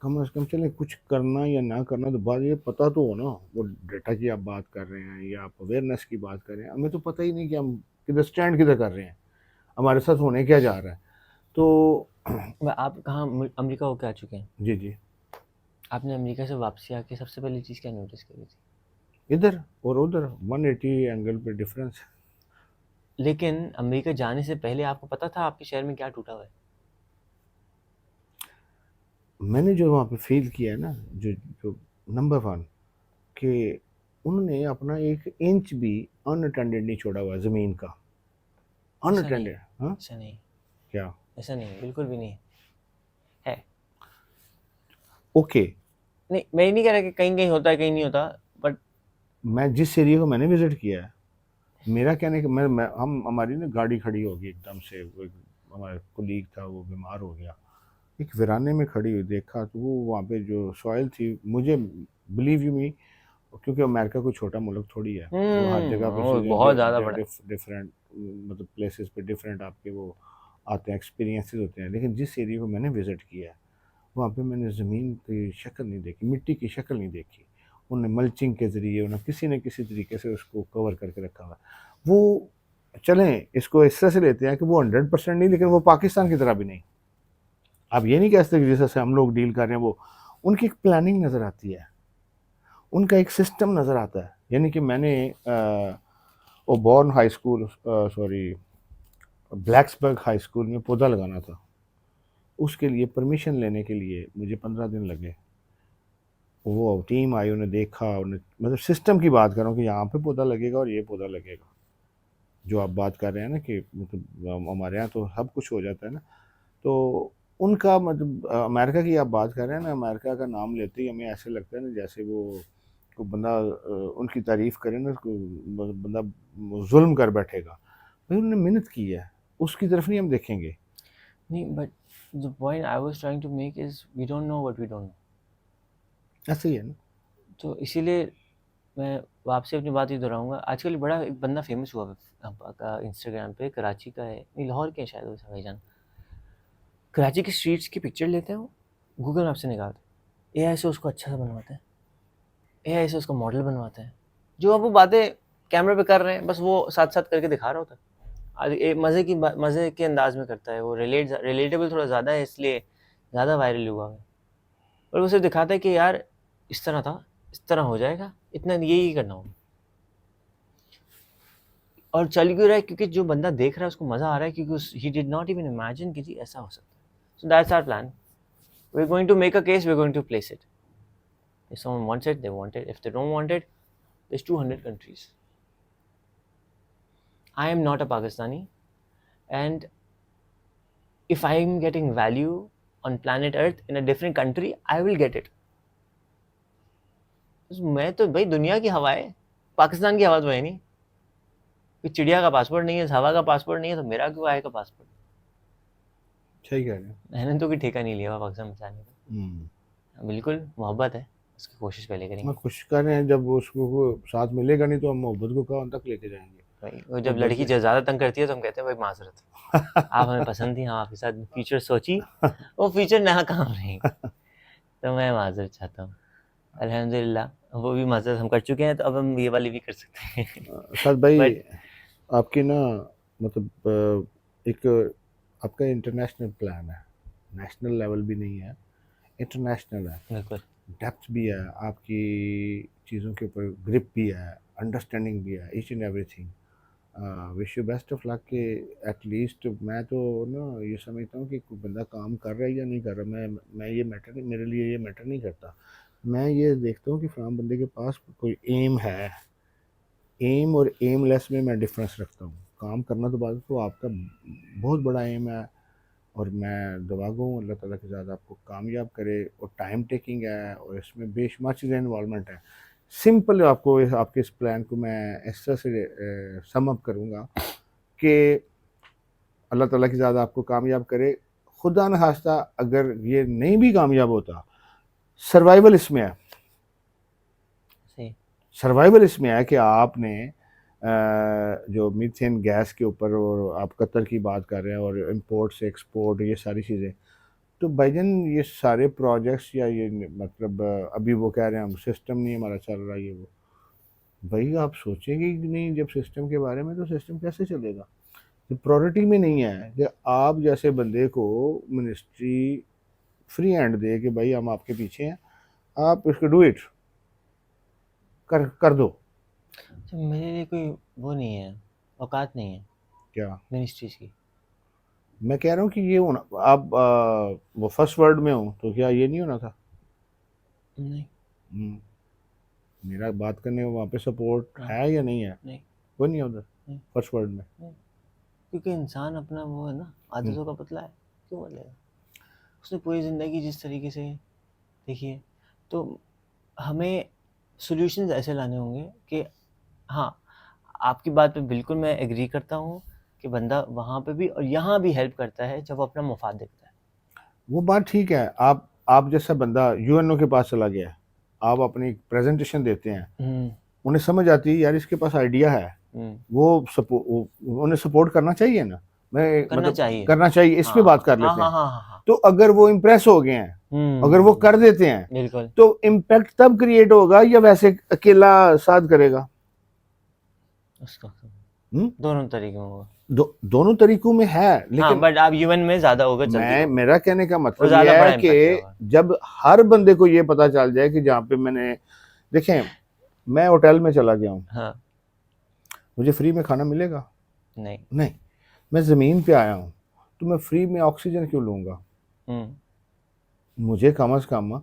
कम से कम चले कुछ करना या ना करना, तो बात ये पता तो हो ना। वो डेटा की आप बात कर रहे हैं या आप अवेयरनेस की बात कर रहे हैं, हमें तो पता ही नहीं कि हम किधर स्टैंड किधर कर रहे हैं, हमारे साथ होने क्या जा रहा है। तो आप कहाँ अमेरिका होके आ चुके हैं? जी जी, आपने अमेरिका से वापसी आके सबसे पहली चीज़ क्या नोटिस करी थी? इधर और उधर 180 एंगल पे डिफरेंस है। लेकिन अमेरिका जाने से पहले आपको पता था आपके शहर में क्या टूटा हुआ है? मैंने जो वहाँ पे फील किया है ना, जो जो नंबर वन, कि उन्होंने अपना 1 इंच भी अनअटेंडेड नहीं छोड़ा हुआ ज़मीन का, ऐसा नहीं, अनअटेंडेड। हाँ ऐसा नहीं, क्या? ऐसा नहीं, बिल्कुल भी नहीं है। ओके, नहीं, मैं ये नहीं कह रहा कि कहीं कहीं होता है कहीं नहीं होता, बट मैं जिस एरिया को मैंने विज़िट किया है, मेरा कहने का मैं हम हमारी ना गाड़ी खड़ी होगी एकदम से, वो एक हमारा कोलीग था वो बीमार हो गया, एक वीराने में खड़ी हुई देखा, तो वो वहाँ पे जो सॉइल थी, मुझे बिलीव यू मी, क्योंकि अमेरिका कोई छोटा मुल्क थोड़ी है, वो हर जगह पे वो बहुत ज़्यादा बड़ा है। डिफरेंट मतलब प्लेसेस पे डिफरेंट आपके वो आते हैं, एक्सपीरियंसेस होते हैं। लेकिन जिस एरिया को मैंने विज़िट किया है, वहाँ पे मैंने ज़मीन की शक्ल नहीं देखी, मिट्टी की शक्ल नहीं देखी। उन्हें मल्चिंग के ज़रिए उन्हें किसी न किसी तरीके से उसको कवर करके रखा हुआ है। वो चलें इसको इस तरह से लेते हैं कि वो 100% नहीं, लेकिन वो पाकिस्तान की तरह भी नहीं। आप ये नहीं कह सकते कि जिस तरह से हम लोग डील कर रहे हैं, वो उनकी एक प्लानिंग नज़र आती है, उनका एक सिस्टम नज़र आता है। यानी कि मैंने Auburn high school, sorry Blacksburg high school में पौधा लगाना था, उसके लिए परमिशन लेने के लिए मुझे 15 दिन लगे। वो टीम आई, उन्हें देखा, उन्हें मतलब सिस्टम की बात कर रहा हूँ कि यहाँ पे पौधा लगेगा और ये पौधा लगेगा, जो आप बात कर रहे हैं ना कि मतलब हमारे यहाँ तो सब कुछ हो जाता है ना। तो उनका मतलब अमेरिका की आप बात कर रहे हैं ना, अमेरिका का नाम लेते ही हमें ऐसे लगता है ना जैसे वो को बंदा उनकी तारीफ़ करे ना, उसको बंदा जुल्म कर बैठेगा। भाई उन्होंने मेहनत की है, उसकी तरफ नहीं हम देखेंगे। नहीं, but the point I was trying to make is we don't know what we don't know. ऐसे ही है ना। तो इसीलिए मैं आपसे अपनी बात ही दोहराऊंगा। आजकल बड़ा एक बंदा फेमस हुआ है इंस्टाग्राम पे, कराची का है, नहीं लाहौर के हैं शायद वो भाईजान। कराची की स्ट्रीट्स की पिक्चर लेते हैं, वो गूगल मैप से निकालते हैं, एआई से उसको अच्छा सा बनवाते हैं, एआई से उसका मॉडल बनवाते हैं। जो अब वो बातें कैमरे पे कर रहे हैं, बस वो साथ साथ करके दिखा रहा होता है। मज़े के अंदाज में करता है वो, रिलेटेबल थोड़ा ज़्यादा है, इसलिए ज़्यादा वायरल हुआ है। और वो सिर्फ दिखाता है कि यार इस तरह था, इस तरह हो जाएगा, इतना यही करना होगा, और चल क्यों रहा है? क्योंकि जो बंदा देख रहा है उसको मज़ा आ रहा है, क्योंकि he did not even imagine कि जी ऐसा हो सकता है। So that's our plan, we are going to make a case, we are going to place it. If someone wants it they want it, if they don't want it there's 200 countries. I am not a Pakistani, and if I am getting value on planet Earth in a different country, I will get it. मैं तो भाई दुनिया की हवा है, पाकिस्तान की हवा तो है नहीं कि चिड़िया का पासपोर्ट नहीं है, हवा का पासपोर्ट नहीं है, तो मेरा क्यों आएगा पासपोर्ट? सही कह रहे हैं। मैंने तो कोई ठेका नहीं लिया हुआ पाकिस्तान बचाने का। बिल्कुल मोहब्बत है, उसकी कोशिश पहले करेंगे। हम कोशिश कर रहे हैं, जब उसको वो साथ मिलेगा नहीं तो हम मोहब्बत को कहाँ तक लेके जाएंगे। भाई वो जब लड़की ज़्यादा तंग करती है तो हम कहते हैं भाई माजरत, आप हमें पसंद थी, हाँ आपके साथ फ्यूचर सोची, वो फ्यूचर ना काम नहीं, तो मैं माजरत चाहता हूँ। अल्हम्दुलिल्लाह वो भी माजरत हम कर चुके हैं, तो अब हम ये वाली भी कर सकते हैं। साद भाई, बट आपकी ना मतलब एक आपका इंटरनेशनल प्लान है, नेशनल लेवल भी नहीं है, इंटरनेशनल है, बिल्कुल डेप्थ भी है आपकी, चीज़ों के ऊपर ग्रिप भी है, अंडरस्टैंडिंग भी है, each and everything. Wish you best of luck के एटलीस्ट मैं तो ना ये समझता हूँ कि कोई बंदा काम कर रहा है या नहीं कर रहा, मैं ये मैटर नहीं, मेरे लिए ये मैटर नहीं करता। मैं ये देखता हूँ कि फलां बंदे के पास कोई एम है, एम और एमलेस में मैं डिफरेंस रखता हूँ। काम करना तो बात, तो आपका बहुत बड़ा एम है, और मैं दुआ गो हूँ अल्लाह ताला के साथ आपको कामयाब करे, और टाइम टेकिंग है और इसमें बेशुमार चीज़ें इन्वॉल्वमेंट है। सिंपल आपको आपके इस प्लान को मैं इस तरह से सम अप करूँगा कि अल्लाह ताला के साथ आपको कामयाब करे। खुदा न खास्ता अगर ये नहीं भी कामयाब होता, सर्वाइवल इसमें है, सही। सर्वाइवल इसमें है कि आपने जो मीथेन गैस के ऊपर, और आप कतर की बात कर रहे हैं और इंपोर्ट से एक्सपोर्ट, ये सारी चीज़ें, तो भाईजान ये सारे प्रोजेक्ट्स या ये मतलब अभी वो कह रहे हैं हम सिस्टम नहीं हमारा चल रहा, ये वो, भाई आप सोचेंगे कि नहीं जब सिस्टम के बारे में, तो सिस्टम कैसे चलेगा? तो प्रायोरिटी में नहीं है कि आप जैसे बंदे को मिनिस्ट्री फ्री हैंड दे कि भाई हम आपके पीछे हैं, आप इसको डू इट कर दो। अच्छा, मेरे लिए कोई वो नहीं है, औकात नहीं है क्या मिनिस्ट्रीज की। मैं कह रहा हूँ कि ये होना, आप वो फर्स्ट वर्ड में हो तो क्या ये नहीं होना था? नहीं। हम्म, मेरा बात करने में वहाँ पे सपोर्ट हाँ। है या नहीं है? नहीं। कोई नहीं होता नहीं। फर्स्ट वर्ड में। नहीं। क्योंकि इंसान अपना वो है ना, आदतों का पुतला है, क्यों बदलेगा? उसने पूरी ज़िंदगी जिस तरीके से देखिए, तो हमें सॉल्यूशंस ऐसे लाने होंगे कि हाँ, आपकी बात पे बिल्कुल मैं एग्री करता हूँ कि बंदा वहाँ पे भी और यहाँ भी हेल्प करता है जब वो अपना मुफाद देखता है। वो बात ठीक है। आप जैसा बंदा यूएनओ के पास चला गया है, आप अपनी प्रेजेंटेशन देते हैं, उन्हें समझ आती है यार इसके पास आइडिया है, वो उन्हें सपोर्ट करना चाहिए ना। मैं करना मतलब चाहिए। करना चाहिए, इस पे हाँ, बात कर हाँ, लेते हाँ, हैं। हाँ, हाँ, हाँ। तो अगर वो इम्प्रेस हो गए हैं, अगर वो कर देते हैं, बिल्कुल। तो इम्पैक्ट तब क्रिएट होगा या वैसे अकेला साथ करेगा? उसका हम्म? दोनों तरीके में होगा। दोनों तरीकों में है, हाँ, लेकिन बट आप यूएन में ज़्यादा होगा, जल्दी मैं होगा। मेरा कहने का वो मतलब ये ज़्यादा बड़ा है इम्पैक्ट कि होगा। जब हर बंदे को ये पता चल जाए कि जहाँ पे मैंने, देखें मैं होटल में चला गया हूँ, हाँ। मुझे फ्री में खाना मिलेगा? नहीं। नहीं। मैं ज़मीन पे आया हूँ, तो मैं फ्री में ऑक्सीजन क्यों लूँगा? मुझे कम से कम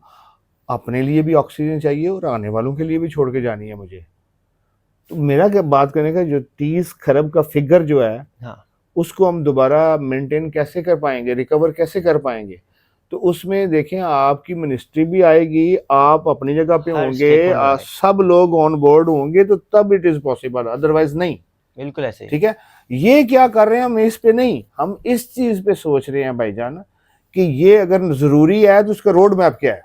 अपने लिए भी ऑक्सीजन चाहिए और आने वालों के लिए भी छोड़ के जानी है मुझे। तो मेरा क्या बात करने का जो 30 खरब का फिगर जो है, हाँ। उसको हम दोबारा मेंटेन कैसे कर पाएंगे, रिकवर कैसे कर पाएंगे? तो उसमें देखें आपकी मिनिस्ट्री भी आएगी, आप अपनी जगह पे हर होंगे, स्टेक होल्डर आएगा। सब लोग ऑन बोर्ड होंगे, तो तब इट इज पॉसिबल, अदरवाइज नहीं। बिल्कुल ऐसे ही। ठीक है, ये क्या कर रहे हैं हम इस पे नहीं, हम इस चीज पे सोच रहे हैं भाईजान कि ये अगर जरूरी है तो उसका रोड मैप क्या है?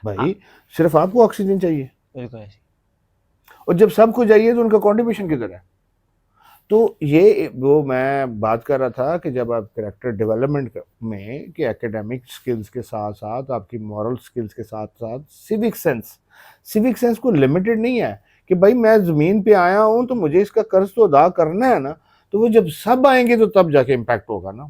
भाई सिर्फ आपको ऑक्सीजन चाहिए, बिल्कुल ऐसे ही। और जब सबको चाहिए तो उनका कंट्रीब्यूशन किधर है? तो ये वो मैं बात कर रहा था कि जब आप कैरेक्टर डेवलपमेंट में कि एकेडमिक स्किल्स के साथ साथ आपकी मॉरल स्किल्स के साथ साथ सिविक सेंस को लिमिटेड नहीं है कि भाई मैं ज़मीन पे आया हूँ तो मुझे इसका कर्ज तो अदा करना है ना। तो वो जब सब आएंगे तो तब जाके इम्पैक्ट होगा ना।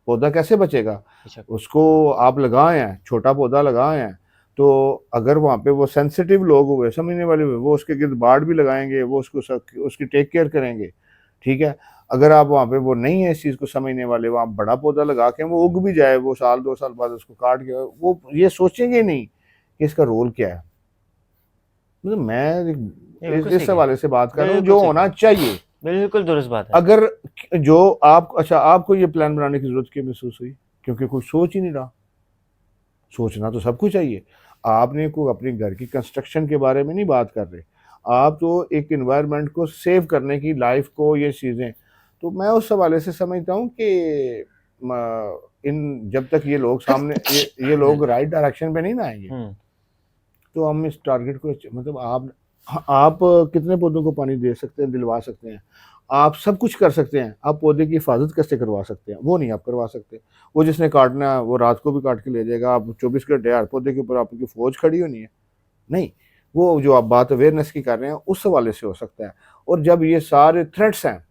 पौधा कैसे बचेगा? उसको आप लगाए हैं, छोटा पौधा लगाए हैं, तो अगर वहाँ पे वो सेंसिटिव लोग हुए, समझने वाले हुए, वो उसके गिर्द बाड़ भी लगाएंगे, वो उसकी टेक केयर करेंगे। ठीक है, अगर आप वहाँ पे वो नहीं है इस चीज़ को समझने वाले, वहाँ बड़ा पौधा लगा के वो उग भी जाए, वो साल 2 साल बाद उसको काट के, वो ये सोचेंगे नहीं कि इसका रोल क्या है। मतलब मैं इस हवाले से बात कर रहा हूँ जो होना चाहिए। बिल्कुल दुरुस्त बात है। अगर जो आप, अच्छा आपको ये प्लान बनाने की जरूरत क्यों महसूस हुई? क्योंकि कोई सोच ही नहीं रहा। सोचना तो सबको चाहिए। आपने कोई अपने घर की कंस्ट्रक्शन के बारे में नहीं बात कर रहे, आप तो एक इन्वायरमेंट को सेव करने की, लाइफ को, ये चीज़ें। तो मैं उस हवाले से समझता हूँ कि इन जब तक ये लोग सामने ये लोग राइट डायरेक्शन पे नहीं ना आएंगे, तो हम इस टारगेट को, मतलब आप कितने पौधों को पानी दे सकते हैं, दिलवा सकते हैं, आप सब कुछ कर सकते हैं, आप पौधे की हिफाजत कैसे करवा सकते हैं? वो नहीं आप करवा सकते। वो जिसने काटना है वो रात को भी काट के ले जाएगा, आप 24 घंटे हर पौधे के ऊपर आपकी फौज खड़ी होनी है? नहीं। वो जो आप बात अवेयरनेस की कर रहे हैं उस हवाले से हो सकता है। और जब ये सारे थ्रेट्स हैं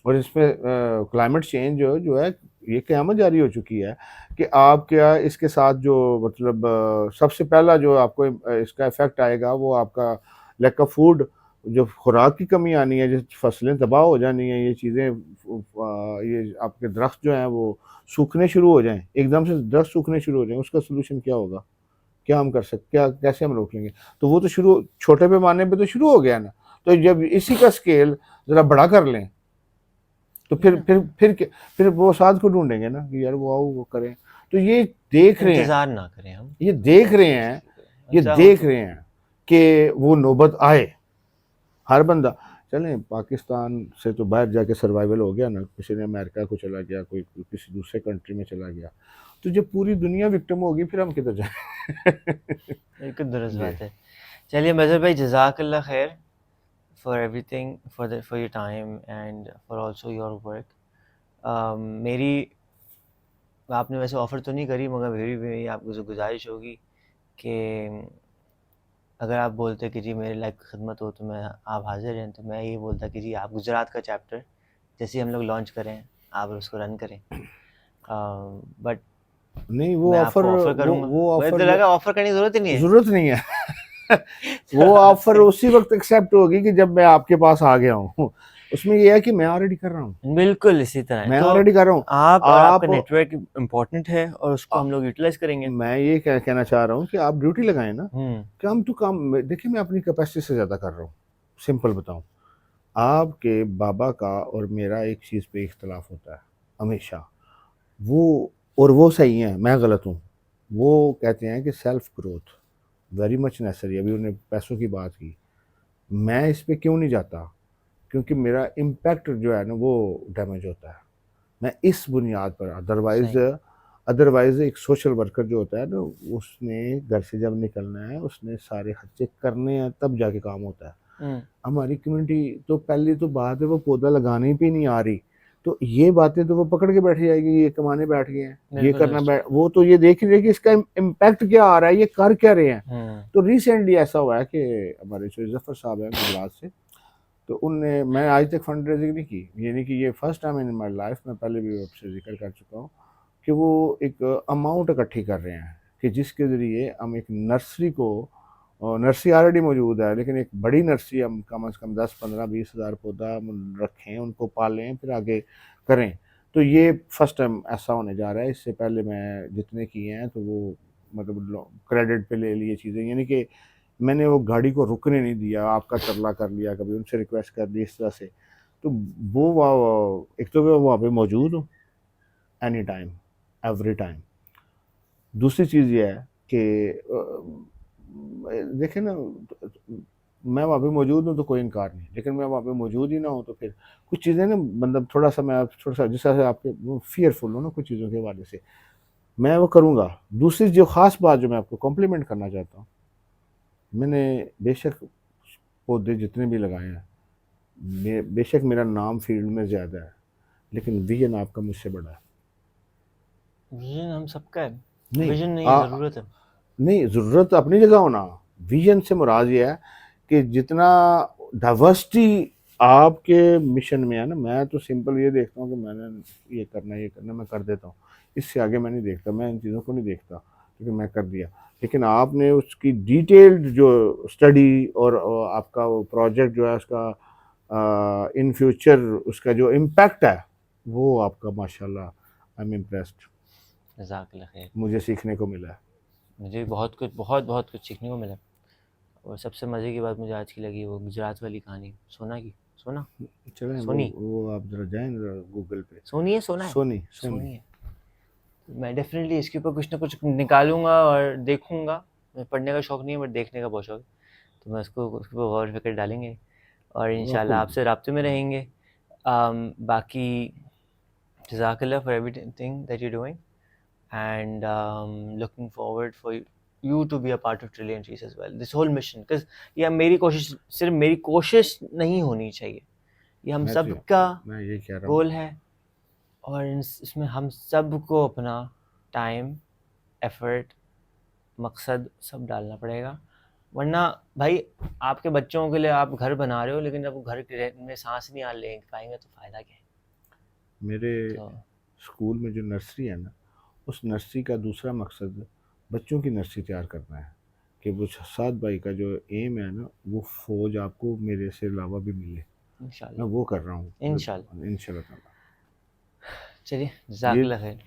और इसमें क्लाइमेट चेंज जो है, ये क़यामत जारी हो चुकी है कि आप क्या इसके साथ जो मतलब सबसे पहला जो आपको इसका इफेक्ट आएगा वो आपका लैक ऑफ फूड, जो खुराक की कमी आनी है, जो फसलें तबाह हो जानी है, ये चीज़ें, ये आपके दरख्त जो हैं वो सूखने शुरू हो जाएं, एकदम से दरख्त सूखने शुरू हो जाएं, उसका सोल्यूशन क्या होगा? क्या हम कर सकते, क्या कैसे हम रोक लेंगे? तो वो तो शुरू छोटे पैमाने पे तो शुरू हो गया ना। तो जब इसी का स्केल ज़रा बड़ा कर लें तो फिर वो साथ को ढूंढेंगे ना कि यार वो आओ वो करें। तो ये देख रहे हैं, इंतजार ना करें हम, ये देख रहे हैं, ये ऐसा हो देख तो रहे हैं कि वो नौबत आए। हर बंदा चलें पाकिस्तान से तो बाहर जाके सर्वाइवल हो गया ना, किसी ने अमेरिका को चला गया, कोई किसी दूसरे कंट्री में चला गया, तो जब पूरी दुनिया विक्टिम होगी फिर हम किधर जाएं? बिल्कुल दुरुस्त जी बात है। चलिए मज़हर भाई, जज़ाकल्लाह खैर for everything, for your time and for also your work. मेरी, आपने वैसे ऑफ़र तो नहीं करी, मगर मेरी आपको जो गुजारिश होगी कि अगर आप बोलते कि जी मेरे लाइफ की खिदमत हो तो मैं, आप हाज़िर हैं, तो मैं ये बोलता कि जी आप गुजरात का चैप्टर जैसे ही हम लोग लॉन्च करें आप उसको रन करें। बट नहीं, वो मैं ऑफर आपको ऑफ़र वो करूँगा। वो मुझे ऑफर तो जो लगा ऑफ़र करने की ज़रूरत ही नहीं है। जरूरत नहीं है तो वो ऑफर आपसे उसी वक्त एक्सेप्ट होगी कि जब मैं आपके पास आ गया हूँ। उसमें ये है कि मैं ऑलरेडी कर रहा हूँ, बिल्कुल इसी तरह है। मैं तो ऑलरेडी कर रहा हूँ। आप और आपका आप नेटवर्क इम्पोर्टेंट है और उसको आ, हम लोग यूटिलाइज़ करेंगे। मैं ये कहना चाह रहा हूँ कि आप ड्यूटी लगाएं ना, हुँ, काम तो काम देखिए मैं अपनी कैपेसिटी से ज़्यादा कर रहा हूँ। सिंपल बताऊँ, आपके बाबा का और मेरा एक चीज़ पे इख्तलाफ होता है हमेशा, वो और वो सही है, मैं गलत हूँ। वो कहते हैं कि self growth very much necessary, अभी उन्होंने पैसों की बात की, मैं इस पे क्यों नहीं जाता? क्योंकि मेरा इम्पैक्ट जो है ना वो डैमेज होता है। मैं इस बुनियाद पर अदरवाइज़ सही। अदरवाइज़ एक सोशल वर्कर जो होता है ना, उसने घर से जब निकलना है, उसने सारे खर्चे करने हैं, तब जाके काम होता है। हुँ, हमारी कम्युनिटी तो पहली तो बात है वो पौधा लगाने पे नहीं आ रही, तो ये बातें तो वो पकड़ के बैठ जाएगी, ये कमाने बैठ गए हैं, ये बिल्कुल करना दुरुस्त। बैठ, वो तो ये देख ही रहे कि इसका इम्पैक्ट क्या आ रहा है, ये कर क्या रहे हैं। हुँ, तो रिसेंटली ऐसा हुआ है कि हमारे जो जफर साहब हैं गुजरात से, तो उनने, मैं आज तक फंड रेजिंग नहीं की, ये नहीं कि ये first time in my life, मैं पहले भी आपसे जिक्र कर चुका हूँ कि वो एक अमाउंट इकट्ठी कर रहे हैं कि जिसके ज़रिए हम एक नर्सरी को, और नर्सरी ऑलरेडी मौजूद है लेकिन एक बड़ी नर्सरी हम कम से कम 10-15-20 हज़ार पौधा हम रखें, उनको पालें, फिर आगे करें। तो ये फर्स्ट टाइम ऐसा होने जा रहा है। इससे पहले मैं जितने किए हैं तो वो मतलब क्रेडिट पे ले लिए चीज़ें, यानी कि मैंने वो गाड़ी को रुकने नहीं दिया, आपका तरला कर लिया, कभी उनसे रिक्वेस्ट कर दी इस तरह से। तो वो एक तो मैं वहाँ पे मौजूद हूँ एनी टाइम, एवरी टाइम। दूसरी चीज़ ये है कि देखें ना, मैं वहाँ पे मौजूद हूँ तो कोई इनकार नहीं, लेकिन मैं वहाँ पे मौजूद ही ना हूँ तो फिर कुछ चीज़ें ना, मतलब थोड़ा सा मैं थोड़ा सा जिस तरह से आपके फियरफुल हूँ ना कुछ चीज़ों के हवाले से, मैं वो करूँगा। दूसरी जो ख़ास बात जो मैं आपको कॉम्प्लीमेंट करना चाहता हूँ, मैंने बेशक पौधे जितने भी लगाए हैं, बेशक मेरा नाम फील्ड में ज़्यादा है, लेकिन विजन आपका मुझसे बड़ा है। विज़न हम सबका है। नहीं विज़न नहीं है, ज़रूरत है। नहीं, ज़रूरत अपनी जगह होना, विजन से मुराद ये है कि जितना डाइवर्सिटी आपके मिशन में है ना, मैं तो सिंपल ये देखता हूँ कि मैंने ये करना मैं कर देता हूँ, इससे आगे मैं नहीं देखता, मैं इन चीज़ों को नहीं देखता क्योंकि मैं कर दिया। लेकिन आपने उसकी डिटेल्ड जो स्टडी और आपका वो प्रोजेक्ट जो है उसका इन फ्यूचर उसका जो इम्पैक्ट है वो आपका माशाल्लाह, आई एम इम्प्रेस्ड, जज़ाकल्लाह खैर। मुझे सीखने को मिला है। मुझे भी बहुत कुछ सीखने को मिला। और सबसे मज़े की बात मुझे आज की लगी वो गुजरात वाली कहानी, सोना की। सोना? चलें सोनी? वो आप ज़रा जाएँ ज़रा गूगल पे, सोनी है, सोना है? सोनी सोनी। सोनी है। मैं डेफ़िनेटली इसके ऊपर कुछ ना कुछ निकालूँगा और देखूँगा। मुझे पढ़ने का शौक नहीं है बट देखने का बहुत शौक है। तो मैं उसके ऊपर गौर फ़िक्र डालेंगे और आपको इंशाल्लाह आपसे राब्ते में रहेंगे। बाकी जज़ाकल्लाह for everything that you doing and looking forward for you to be a part of Trillion Trees as well. This whole mission, because ये मेरी कोशिश, सिर्फ मेरी कोशिश नहीं होनी चाहिए, ये हम मैं सब तो का मैं ये कह रहा हूँ, गोल है। और इसमें हम सब को अपना टाइम, एफर्ट, मकसद सब डालना पड़ेगा। वरना भाई, आपके बच्चों के लिए आप घर बना रहे हो लेकिन जब वो घर में सांस नहीं आ ले पाएंगे तो फ़ायदा क्या है? मेरे तो स्कूल में जो नर्सरी है ना, उस नर्सरी का दूसरा मकसद बच्चों की नर्सरी तैयार करना है कि वो सात भाई का जो एम है ना, वो फौज आपको मेरे से अलावा भी मिले, मैं इंशाल्लाह, वो कर रहा हूँ इंशाल्लाह। इंशाल्लाह ताला। चलिए, ये जज़ाकल्लाह खैर।